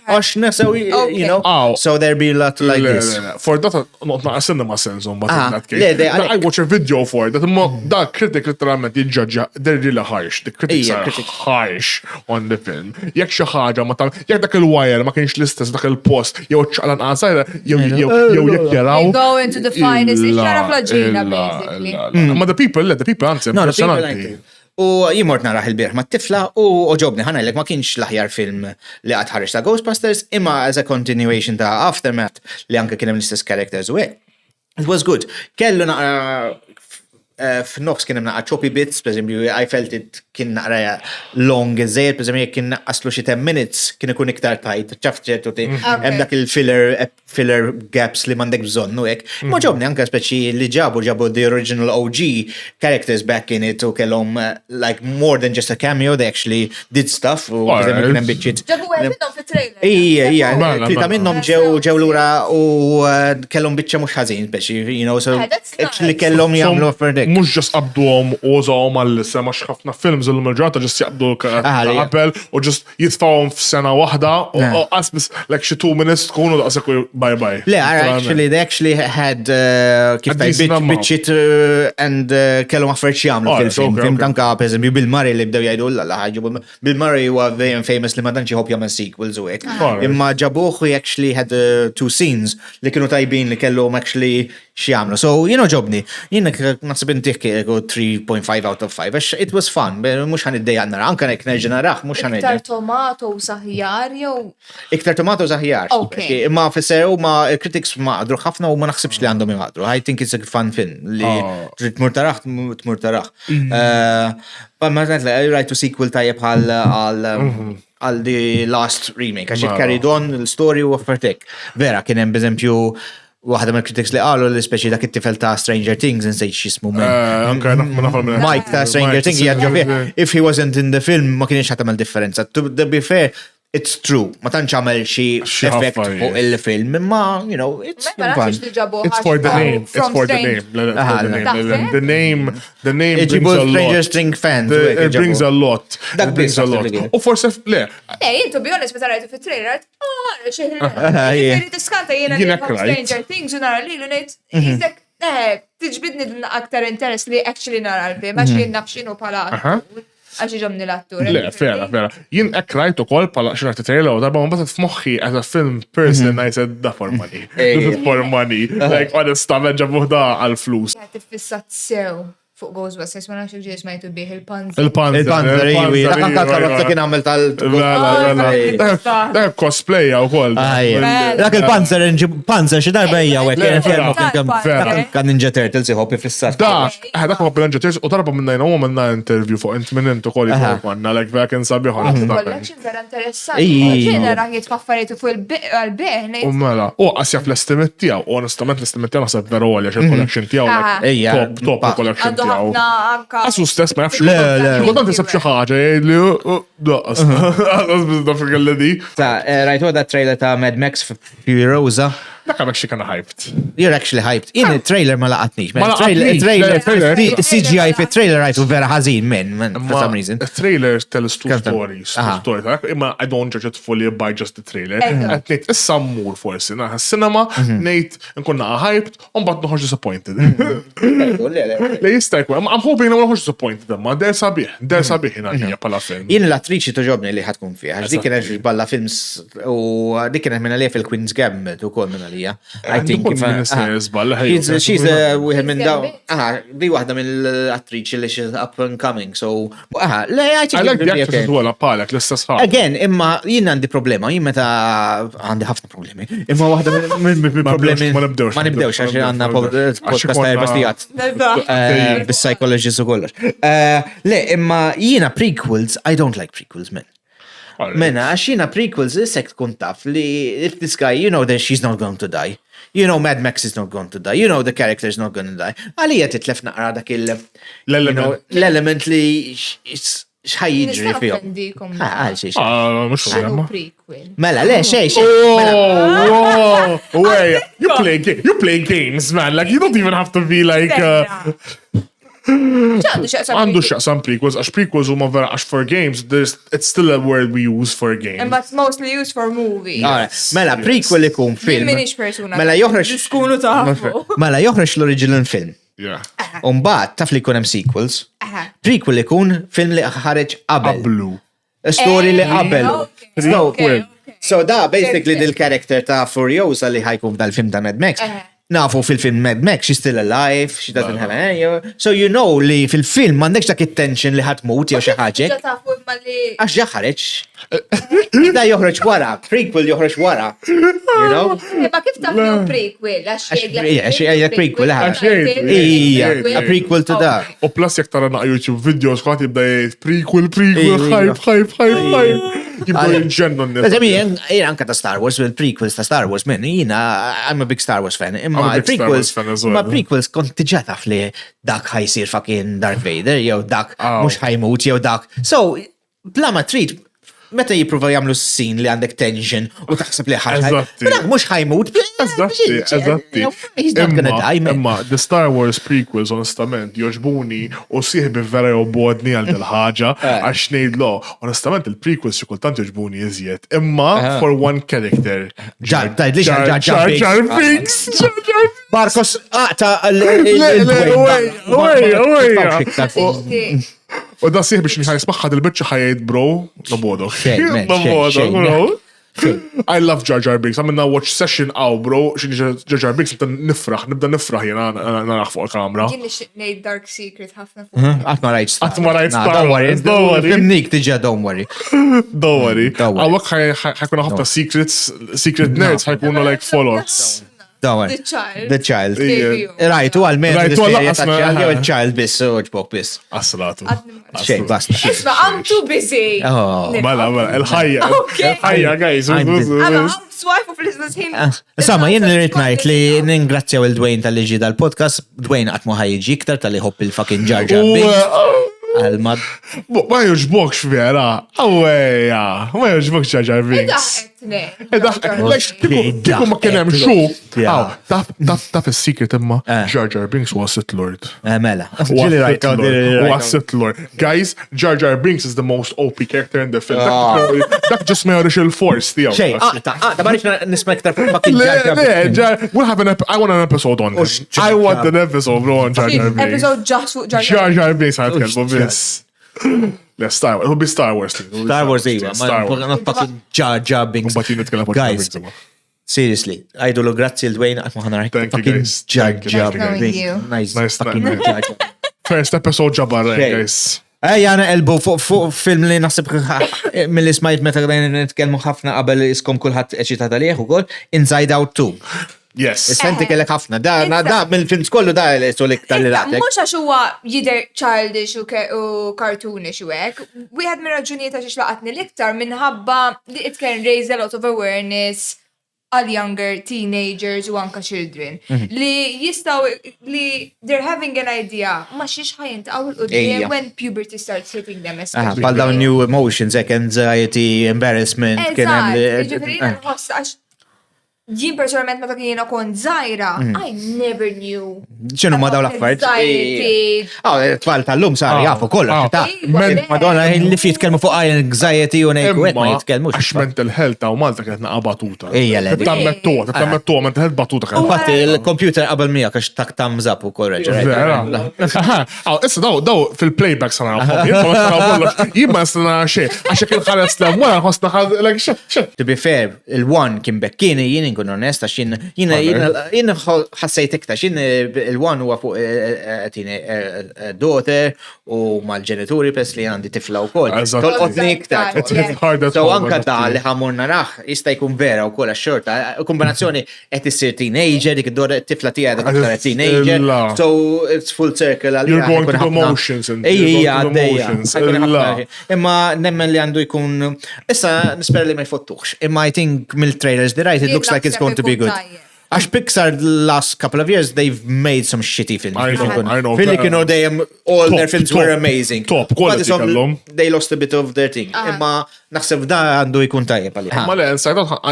Għax nesaw, you know, so there be a lot like this. For that, not naqasinna ma sensom, but in that case. le, de- I watch a video for it, that da critic literalment jidġaġġa, they're really harsh. The critics Ija, are critics. harsh on the film. Jek xi ħaġa ma tal, jek dak il-wire ma kienx l-istess dak il-post, jew ċaqlan qasajra, jew jek jaraw. They go into the finest, ixċara fl-ġina, Illa, basically. illa. Ma the people answer, No, the people like impressionanti. it. U jimort naraħ il-birħ ma t-tifla u ġobni ħanajlek ma kienx l-aħjar film li għad ħarġ ta' Ghostbusters imma as a continuation ta' Aftermath li anke kienem l-istess characters u it was good. Kellu naqra f'nofs kienem naqra choppy bits, per esempio, I felt it kien naqra long iżejr, per esempio, kien naqqaslu xi 10 minutes, kien ikun iktar tajt, ċaf ċertu ti, hemm dak il-filler gaps li mandek bżonnu hekk. Ma ġobni anke speċi li ġabu the original OG characters back in it u kellhom like more than just a cameo, they actually did stuff u per esempio kien hemm biċċiet. Ġabu għedinnom fit-trailer. Ija, Mela, tlita mela. minnhom ġew lura u kellhom biċċa mhux ħażin speċi, you know, so That's actually nice. kellhom jagħmlu affarijiet. Mux ġast qabduhom u użawhom għall-sema xħafna films l-mġata ġast jaqbdu l-appell u ġast jitfawhom f'sena waħda u qasbis like xi 2 minutes tkunu daqsek bye. Le, they actually had kif A tajt decent amount. biċċiet and kellhom affarijiet jagħmlu Alright, fil-film. okay, Film okay. tanka pereżempju Bill Murray li bdew jgħidu la ħaġu Bill Murray huwa very famous li ma tantx jħobb jagħmel sequels u hekk. Alright. Imma ġabuh he actually had 2 scenes li kienu tajbin li kellhom actually x'jagħmlu. So, you know, ġobni. Jien naħseb intih kieku 3.5 out of 5. Għax it was fun, mhux ħaniddejja nara. Anke nek nerġa' naraħ, mhux Iktar ħaniddejja. tomato saħjar jew. Iktar tomato zaħjar. Okay. Imma fisser ma critics ma għadru ħafna u ma naħsibx li għandhom jgħadru. I think it's a fun film li tmur taraħ, tmur taraħ. Ma I write to sequel tajjeb għal the last remake. Għax it carried on l-story u għaffartek. Vera, kienem b'eżempju waħda mill critics li qalu li speċi dak it-tifel ta' Stranger Things nsejt x'ismu Mike ta' Stranger Things jgħadġu if he wasn't in the film ma kienx ħatamel differenza. To be fair, it's true. Ma tantx għamel xi effect affarijiet. fuq il-film, imma, you know, it's Ma fun. nafx li ġabu It's for the name. It's from for the Strange. name. The name Iġibu brings a Stranger lot. Things fans. It brings a lot. Dak It brings a biss lot. naħseb li kien. U forse, le, To be honest, meta rajtu fit-trailer, xeħri. yeah. Jiġifieri tiskanta jiena Jiena li krajt. Stranger Things u nara li l-unit, jizdek, tiġbidni din aktar interess li actually nara l-film, għax jien nafxinu pala għax iġomni l-attur. le, vera. Jien ekrajt u kol pala xinart t-trailer u darba mbatet f'moħħi as a film person I said da for money. This is for money. Like, honest, ta' veġa buħda għal-flus. Tifissat sew fuq Ghostbusters, ma nafx ġiex ma jtu bieħ il-panzer. Il-Panzer, iwi. Dak anka karozza kien għamel tal- Dak cosplaya u kol. Dak il-Panzer xi darba hija hekk Le, kien fermu vera. kien Vera. kan Ninja Turtles iħobb fissat. Dak ma Ninja Turtles u darba minna jina u minna interview fuq Infinite u kol jibħu għanna, like, vakin sabiħon. Collection vera interessanti. Ġena raħiet faffaritu fuq il-beħ. U mela, u għasja fl-estimet tijaw, onestament l-estimet tijaw nasab vera għolja xil collection tijaw, Ejja. top collection Għandu tijaw. ħafna anka. Għasu stess ma jafx. Le. Kontant jisab xaħġa, jgħidli, daqqas. Għas bizda fil-galledi. Ta' rajtu da trailer ta' Mad Max Fury Rosa. Dak għamek xie kana hyped. You're actually hyped. In il-trailer ma laqatnix. Ma laqatnix, trailer. CGI fi trailer rajtu vera ħażin man, for some reason. The trailer tells two stories. Imma I don't judge it fully by just the trailer. Għetnejt, issa mmur forsi, naħa cinema, nejt nkunna hyped, bat noħoġ disappointed. Le jistajku, I'm hoping na noħoġ disappointed, ma der sabiħ jina pala film. Jien l-attriċi toġobni li ħatkun fiha. Dik kienet balla films u dik kienet minna li fil-Queen's Gambit ukoll minna li. I think she's wieħed minn daw. Di waħda mill-attriċi li she's up and coming. So, I like the actress wara palek l-istess ħaġa. Again, imma jien għandi problema, jien meta għandi ħafna problemi. Imma waħda mill-problemi ma nibdewx għax għandna podcast ta' erbastijat. Bis-psychologist u kollox. Le, imma jiena prequels, I don't like prequels, man. Mena, għax jiena prequels, issek tkun taf li if this guy, you know that she's not going to die. You know Mad Max is not going to die. You know the character is not going to die. Għalija titlef naqra dak l-element li xħajġri fihom. Għal xej. Mux Mela, le, xej. You play games, man. Like, you don't even have to be like... Għandu xaqsam prequels, għax prequels huma vera għax for games, it's still a word we use for games. And that's mostly used for movies. Mela, prequel ikun film. Minix persuna. Mela joħroġ. Skunu taħfu. Mela joħroġ l-original film. Yeah. Umbat, taf li kunem sequels. Prequel ikun film li ħareġ qabel. Qablu. Story li qabel. So da, basically, Yeah. dil-character ta' Furiosa li ħajkun dal-film ta' Mad Max. Nafu fil-film Mad Max, she's still alive, she doesn't have any... So you know li fil-film mandekx dak it-tension li ħatmut jew xi ħaġa. Għax ġaħareġ. Da joħroġ wara, prequel joħroġ wara. You know? Ma kif taf li prequel? Għax prequel, a prequel to da. U plus jek tara naq YouTube videos kħat jibda jgħid prequel, hype. Jibda jinġennu n-nis. Jien anka ta' Star Wars, il-prequels ta' Star Wars, man, jina, I'm a big Star Wars fan. Ma prequels kont tiġa taf li dak ħajsir fucking Darth Vader, jew dak mux ħajmut, jew dak. So, bla ma trid, meta jipruva jagħmlu s-sin li għandek tension u taħseb li dak mux ħajmut. Eżatti. Imma, the Star Wars prequels, onestament, joġbuni u sieħbi vera jobbodni għal dil-ħaġa, għax nejdlo, onestament, il-prequels xikultant joġbuni iżjed. Imma, for one character. Jar Binks. Barkos, ta' U da sieħ biex nħaj smaħħad il-bicċa ħajjed bro, nabodok. I love Jar Jar Binks. I'm in a watch session bro. Jar Jar Binks nibda nifraħ jena naraħ fuq il-kamera. Jien nixtieq ngħid Dark Secret ħafna fuq. Għatma rajt Star Wars. Don't worry. Fimnik tiġa, don't worry. Don't worry. Għawak ħajkuna ħafna secret nerds ħajkunu like followers. The child. Right, u għal-men. Il-child biss, uġbok biss. Assalatu. Xej, basta. Isma, I'm too busy. Mela, il-ħajja. Il-ħajja, guys. I'm swipe of business him. Sama, jien rrit najt li ningrazzjaw il-Dwayne tal-liġi dal-podcast. Dwayne għatmu ħajġi iktar tal-li hopp il-fucking Jar Jar Binks. Għal-mad. Ma juġbokx vera. Aweja. Ma juġbokx Jar Jar Binks. Kiku ma kienem xu. Taf il-secret imma Jar Jar Binks was Sith Lord. Mela. Was Sith Lord. Guys, Jar Jar Binks is the most OP character in the film. Dak just ma jorix il-force tijaw. Xej, ta' barix nisma iktar fucking Jar Jar Binks. I want an episode on this. I want an episode bro on Jar Jar Binks. Episode just fuq Jar Jar Binks ħatkelbu bis. Yeah, Star Wars. It'll be Star Wars. Star Wars, not fucking Jar Jar Binks. Guys, seriously, idolo Grazzi Dwayne, thank you guys. Jar Jar Binks. Nice fucking Jar Jar. First episode ġabar, guys. Jana elbow fuq film li naħseb mill-ismajt meta nitkellmu ħafna qabel iskom kulħadd eċitat għalih ukoll, Inside Out 2. Yes. Senti kellek ħafna. Da mill-films kollu da l-solik tal-ratek. Mux għax huwa jider childish u cartoonish u hekk. Wieħed minn raġunijiet għax laqatni l-iktar minħabba li it can raise a lot of awareness għal younger teenagers u anka children. Li jistaw li they're having an idea ma xiex ħajint għaw l-qudiem when puberty starts hitting them. Pal dawn new emotions, anxiety, embarrassment. Jien personalment meta kiena kont żgħira, I never knew. ċinu ma daw l-affarijiet? Tfal tal-lum sar jafu kollox. Madonna, li fi jitkellmu fuq anxiety u nejku ma jitkellmux. Għax mental health ta' Malta kienet naqa' batuta. Ejja le. Tammettuha, mental health batuta. Infatti il-computer qabel mija għax tak tamżab u kol Issa daw fil-playback sana jimma s-sana xie, għax kien ħares l-amwara ħosna xie. To be fair, il-one kien bekkini jien nkun onest għax jien ħassejt iktar xien il-one huwa fuq daughter u mal-ġenituri pes li għandi tifla u kol. Tolqotni iktar. So anka da li ħamurna raħ jista' jkun vera u kol għax-xorta. Kombinazzjoni qed issir teenager, dik id-tifla tiegħek iktar teenager. So it's full circle. You're going to emotions. Imma nemmen li għandu jkun issa nispera li ma jfottuħx. Imma I think mill-trailers right, it looks like it's going to be good. Għax Pixar the last couple of years, they've made some shitty films. I know. Feel like, you know, all their films were amazing. Top quality kellhom. They lost a bit of their thing. Imma naħseb da għandu jkun tajjeb għalih. Ma le,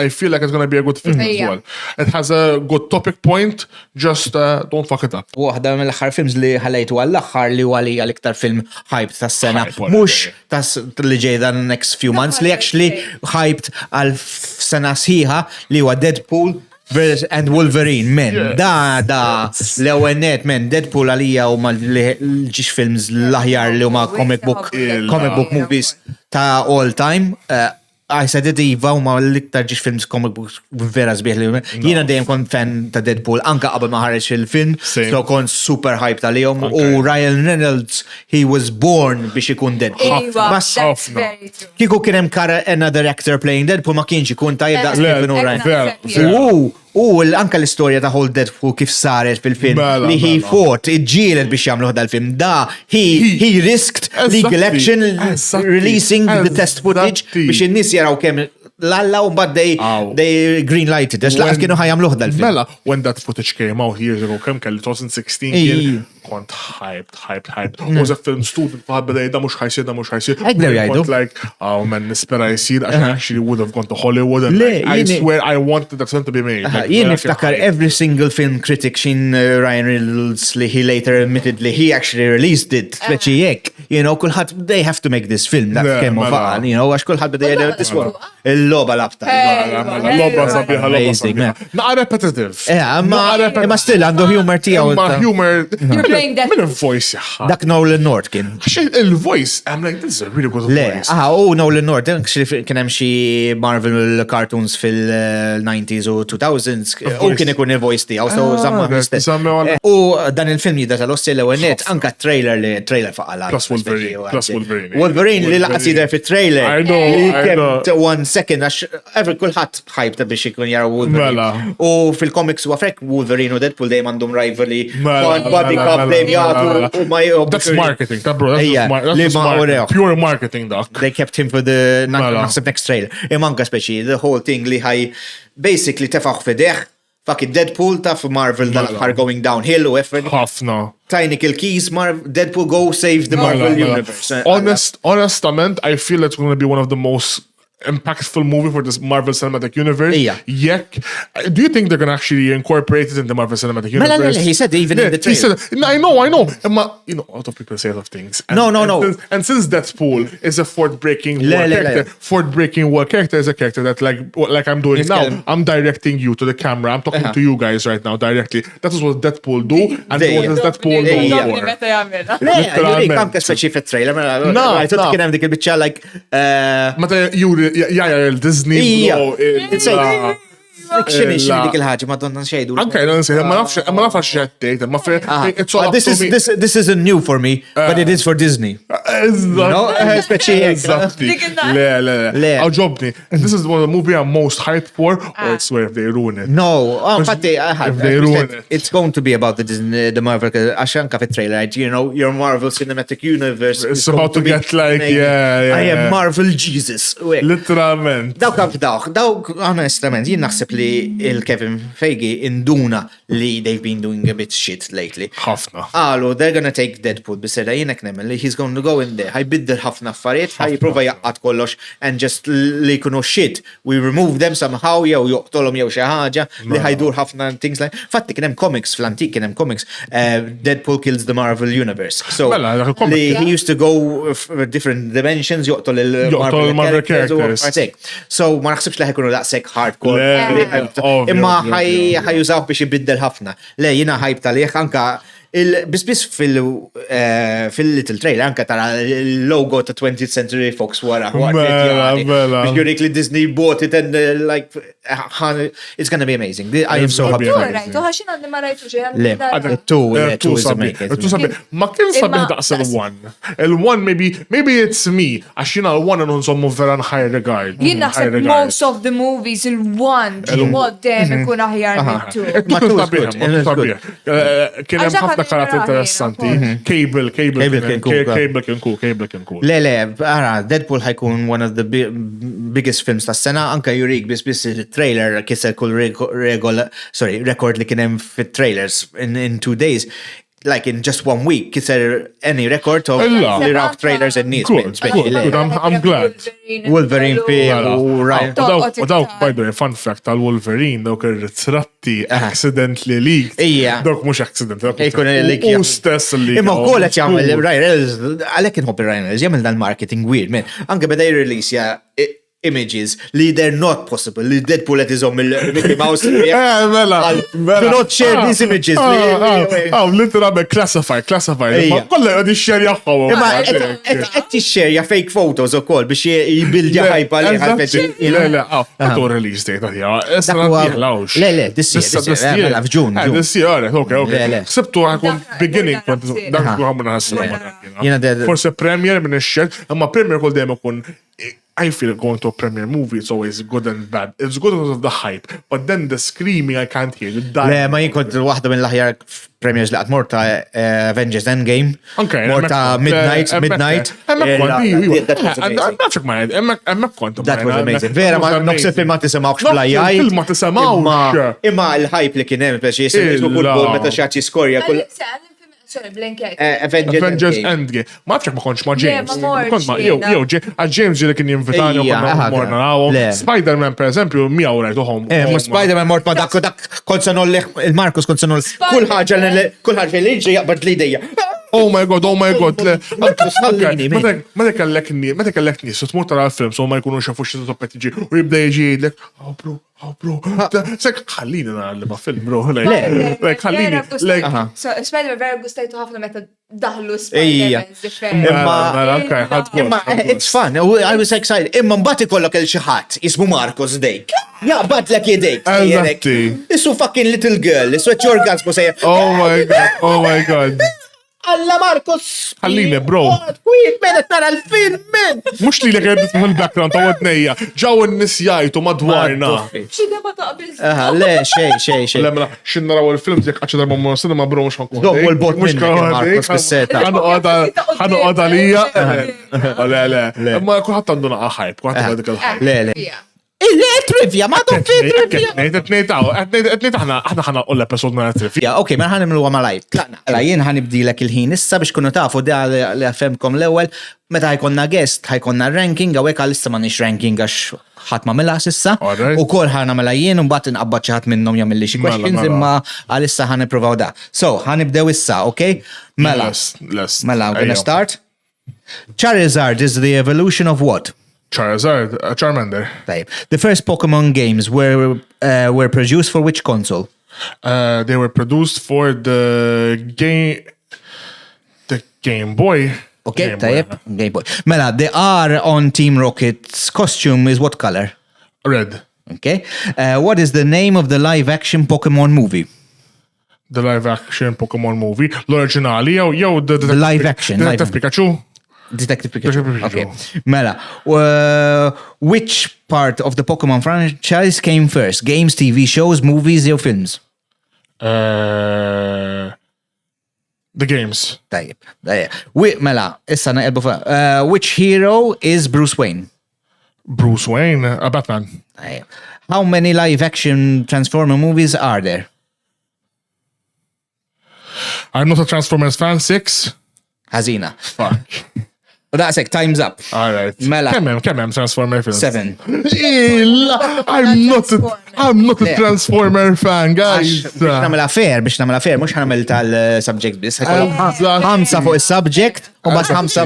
I feel like it's going to be a good film as well. It has a good topic point, just don't fuck it up. Waħda mill-aħħar films li ħalejtu għall-aħħar li għali għal-iktar film hyped tas-sena. Mux tas li ġej dan next few months li actually hyped għal-sena sħiħa li huwa Deadpool and Wolverine, men. Da, l-ewwel net, men, Deadpool għalija u mal-ġiex films l-aħjar li huma comic book movies ta' all time. I said it Iva u ma l-iktar ġiex films comic book vera sbieħ li jiena dejjem kont fan ta' Deadpool anka qabel ma ħareġ il-film, so kont super hype tal-jom u Ryan Reynolds, he was born biex ikun Deadpool. Kieku kien hemm another actor playing Deadpool ma kienx ikun tajjeb daqs kif inhu Ryan. U anka l-istorja ta' whole Deadpool kif saret fil-film li he fought, iġġielet biex jagħmlu dal-film. Da, he risked legal action releasing the test footage biex in-nies jaraw kemm l-alla u mbagħad they green lighted. Għax laqas kienu ħajjagħmluh dal-film. Mela, when that footage came out years ago, kemm kelli 2016 kont hyped. Was a film student bħal beda da mhux ħajsir. Kont like, oh man, nispera jsir għax actually would have gone to Hollywood and I swear I wanted that film to be made. Jien niftakar every single film critic xin Ryan Reynolds li he later admitted li he actually released it, speċi Jekk. You know, kulħadd they have to make this film, dak kemm faqal, you know, għax kulħadd beda jgħidu this one. Il-loba labta. Loba sabiħa, loba sabiħa. Naqa repetitive. Imma still għandu humor tiegħu. Imma humor. Min il-voice jaħħa. Dak Nolan North kien. Il-voice, I'm like, this is a really good voice. Nolan North, kien hemm xi Marvel cartoons fil-90s u 2000s, u kien ikun il-voice tiegħu, so żamma mistess. U dan il-film jidda tal-ossi l-ewenet, anka trailer faqala. Plus Wolverine. Wolverine li laqas jidher fit-trailer. I know. 1 second, għax kulħadd hype ta' biex ikun jaraw Wolverine. U fil-comics u għafrek Wolverine u Deadpool dejjem għandhom rivalry. Body cup dejjem jagħtu u ma That's marketing, bro. That's pure marketing, doc. They kept him for the next trailer. Manka speċi, the whole thing li ħaj basically tefaħ fideħ fucking Deadpool ta' Marvel dal-ħar going downhill u effort. Ħafna. Tiny kill keys, Deadpool go save the Marvel universe. Honestament, I feel it's going to be one of the most impactful movie for this Marvel Cinematic Universe. Yekk. Do you think they're going to actually incorporate it in the Marvel Cinematic Universe? He said even in the trailer. He said, I know. You know, a lot of people say a lot of things. No. And since Deadpool is a forth-breaking war character is a character that like I'm doing now. I'm directing you to the camera. I'm talking to you guys right now directly. That is what Deadpool do. And what does Deadpool do for? Literally, kanka speċi fit-trailer. No. Kien hemm dik il-biċċa like meta juri il-Disney. Xini dik il-ħagġa, Madonna xejdu. Anke, ma nafx xettejt, ma This isn't new for me, but it is for Disney. Ġobni. This is one of the movie I'm most hyped for, or I swear if they ruin it. No, infatti, if they ruin it. It's going to be about the Marvel, għaxanka fit-trailer, you know, your Marvel Cinematic Universe is about to get like, I am Marvel Jesus. Literalment. Dawk, honestament, jien naħseb li il-Kevin Feige induna li they've been doing a bit shit lately. ħafna. Għalu, they're gonna take Deadpool, biseda jenek nemmen li he's going to go in there, ħajbiddel ħafna affarijiet, ħajprova jaqqat kollox, and just li kunu shit, we remove them somehow, jew joqtolhom jew xi ħaġa li ħajdur ħafna things like. Fatti kien hemm comics fl-antik, kien hemm comics, Deadpool kills the Marvel Universe. So li he used to go different dimensions, joqtol il-Marvel characters. So ma naħsibx li ħajkunu daqshekk hardcore. Imma ħajużaw biex ibiddel ħafna. Le jiena ħajb tal-jieħ anka bis fil-little trailer anka tara il-logo ta' 20th Century Fox wara. Biex jurik li Disney bought it and like it's gonna be amazing. I am so happy. Rajtu, ħaxin għandi ma rajtu xejn. Le, two is amazing. Ma kien sabi daqs il-one. Il-one maybe it's me. Għax jina l-one nżommu vera high regard. Jien naħseb most of the movies il-one ġimod dem ikun aħjar mit-two. Kien hemm ħafna karat interessanti. Cable kien cool. Le, ara, Deadpool ħajkun one of the biggest films tas sena, anka jurik bis il-trailer kisser kull record li kien hemm fit-trailers in 2 days. Like in just 1 week, kisser any record of li raw trailers and needs. I'm glad. Wolverine Ryan. U dawk, by the way, fun fact tal-Wolverine, dawk ir-ritratti accidentally leaked. Ija. Dawk mhux accident. Ikun leak. U stess li. Imma wkoll qed jagħmel Ryan Reynolds, għalhekk inħobb Ryan Reynolds jagħmel dan marketing weird, man. Anke beda jirrelease images li they're not possible, li Deadpool qed iżomm il-Mickey Mouse. Mela. Do not share these images. Literally classified. Kollha qed ixxerjaħħom. Imma qed tixxerja fake photos ukoll biex jibildja ħajpa li Le, għadu release date għadja. Le, mela f'Ġun. Okay. Sibtu għakun beginning, dak għamna ħassina. Forse premier minn ix-xed, imma premier kol dejjem ikun I feel going to a premiere movie, it's always good and bad. It's good because of the hype, but then the screaming I can't hear. Le, ma jinkont waħda minn l-aħjar premiers li għatmur ta' Avengers Endgame. Mor ta' Midnight. That was amazing. Vera, ma noqs il-film ma tisemawx bl-ajaj. Il-film ma tisemawx. Imma il-hype li kienem, biex jisir meta xaċi skorja. Avengers Endgame. Ma fċek ma konċ ma James. James ġili kien jinvitani u konna mor narawom. Spider-Man per eżempju, miaw rajtuħom. Ma Spider-Man mort ma dak konsanol il-Marcus konsanol kull ħagġa li ġi jaqbad li dejja. Oh my god. Meta kellek nis, u tmur tara l-film, so ma jkunu xafu xie toppet iġi, u jibda iġi jidlek, bro. Sek, ħallini nalli ma film, bro. Ħallini. Spider-Man vera gustajtu ħafna meta daħlu Spider-Man. Imma, it's fun, I was excited. Imma mbagħad ikollok il-xaħat, jismu Marcos dejk. Jaqbad lek jedejk. Issu fucking little girl, issu ċorgans musejja. Oh my god. Alla Marcos! Ħallini, bro. Wait, mena tara l-film, man! Mux li l-ek għedit fil-background ta' għodnejja. Ġaw n-nisjajtu madwarna. Xida ma taqbil. Le, xej. Lemma, xin naraw il-film jek għacċa darba monna cinema, bro, mux ħankun. Dom u l-bot minn Marcos bis-seta. ħanu għadalija. Le. Ma kuħat għandu naqa ħajb, kuħat għadik il-ħajb. Le. Il-trivia, ma dom fi trivia. Etnejt ħana u l-episod ma trivia. Ok, ma ħanimlu għama lajt. Tla, jien ħanibdilek il-ħin issa biex kunu tafu da li għafemkom l-ewel, meta ħajkonna guest, ħajkonna ranking, għawek għal-issa ma nix ranking għax ħatma mela sissa. U kol ħana mela jien, un bat nqabbat xaħat minnom jamilli xie questions, imma għal-issa ħaniprovaw da. So, ħanibdew issa, ok? Mela, I'm gonna start. Charizard is the evolution of what? Charmander. The first Pokemon games were produced for which console? They were produced for the Game Boy. Okay, Game Boy. Mela, the R on Team Rocket's costume is what color? Red. Okay. What is the name of the live-action Pokemon movie? The live-action Pokemon movie. L-originali, jew the live-action. Detective Pikachu. Detective Pikachu. Okay. Mela, which part of the Pokemon franchise came first? Games, TV shows, movies, or films? The games. Tajib. Mela, issa naqelbu fa. Which hero is Bruce Wayne? Bruce Wayne, Batman. How many live action Transformer movies are there? I'm not a Transformers fan, 6. Ħażina. Fuck. U daqshekk, time's up. All right. Mela. Kemm hemm Transformer films? 7. I'm not a Transformer fan, guys. Biex nagħmilha fair, mhux ħanagħmel tal-subject biss. Ħamsa fuq is-subject u bas ħamsa.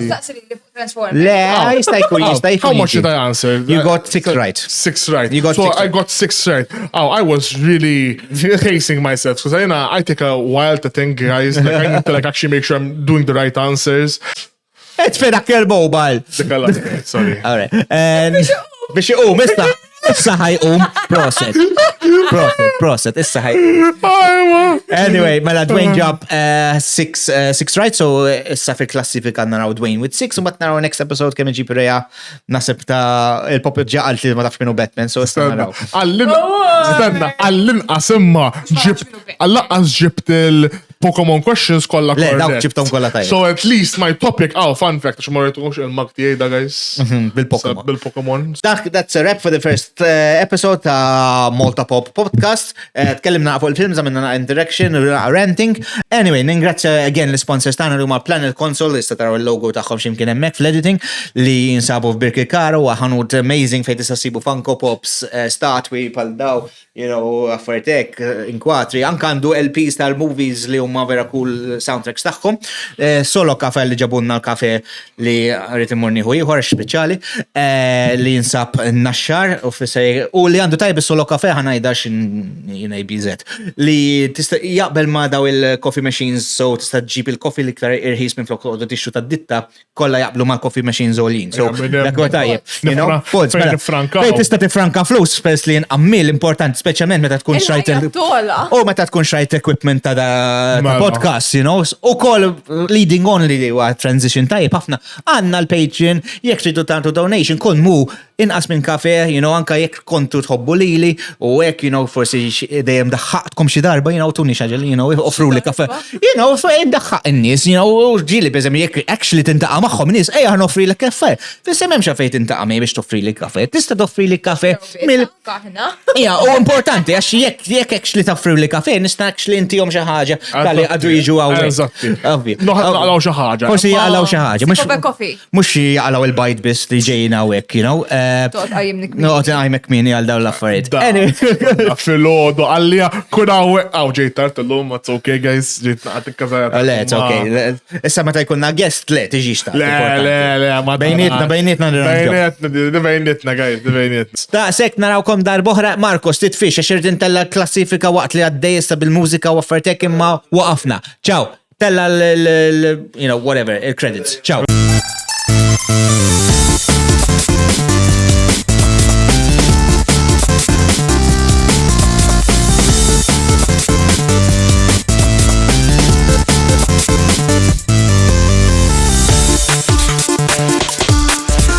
Le, jista' jkun. How much did I answer? You got 6 right. 6 right. You got so 6 I right. got 6 right. Oh, I was really pacing myself because I take a while to think, guys. Like, I need to actually make sure I'm doing the right answers. Tfidak il-mobile. Sorry. All right. Biex iqum, issa ħajqum. Proset, issa ħajqum. Anyway, mela Dwayne ġab 6 right, so issa fil-klassifika naraw Dwayne with 6, u mat naraw next episode kemm iġib Rhea nasib ta' il-Patrion għalt li ma tafx minnu Batman, so issa naraw. Għall-inqas imma ġibt il-Pokemon questions kollha Le, dawk correct. ġibtom kollha tajjeb. So at least my topic, fun fact, għax ma rritux il-mag tiegħi da, guys. Bil-Pokemon. Bil-Pokemon. That's a wrap for the first episode ta' Malta Pop Podcast. Tkellimna fuq il-films, għamilna interaction, ranting. Anyway, ningrazzja again l-sponsors tagħna li huma Planet Console, issa taraw il-logo tagħhom x'imkien hemmhekk fl-editing li jinsabu f'Birki Karo u ħanut amazing fejn tista' ssibu Funko Pops, statwi pal daw, affaritek, inkwatri, anke għandu LPs tal-movies li huma vera cool soundtracks tagħhom. Solo Caffe li ġabunna l-kafe li rrid immur nieħu ieħor speċjali li jinsab naxxar u li għandu tajb solo kafe ħanajda BZ li tista' jaqbel ma daw il-coffee machines, so tista' ġib il-coffee li ktar irħis minn flok toqgħod tixxu tad-ditta kollha jaqblu mal-coffee machines għolin. So dak huwa tajjeb. Fejn tista' tifranka flus peress li jinqammil importanti speċjalment meta tkun xrajt equipment ta' podcast, Ukoll leading on li huwa transition tajjeb ħafna għandna l-Patrion jekk tridu tagħtu donation kun mu inqas minn kafe, anka jekk kontu tħobbu lili u hekk, forsi dejjem daħħaqtkom xi darba, tuni xi ħaġa li, offru li kafe. Daħħaq in-nies, ġieli beżem jekk actually tintaqa' magħhom nies, ejja ħanoffri lek kafe. Fissem hemm xi fejn tintaqa' mi biex toffri li kafe. Tista' toffri li kafe mill. Ja, u importanti għax jekk actually toffri li kafe, nista' actually intihom xi ħaġa tal-li għadu jiġu hawnhekk. Noħadlaqgħu xi ħaġa. Forsi jaqalaw xi ħaġa. Mhux jaqalaw il-bite biss li ġejjin hawnhekk, Noqgħod għajmek mini għal dawn l-affarijiet. Fil-ħodu għallija kun għaw ġejt tard l-lum, it's okay guys, ġejt naqgħod ikkazajat. Le, it's okay. Issa meta jkunna guest, le, tiġix ta' Le, bejnietna guys, bejnietna. Ta' sekk narawkom darboħra, Marcos, titfix, għax tella klassifika waqt li għaddej issa bil-mużika u affaritek imma waqafna. Ciao, tella whatever, il-credits. Ciao.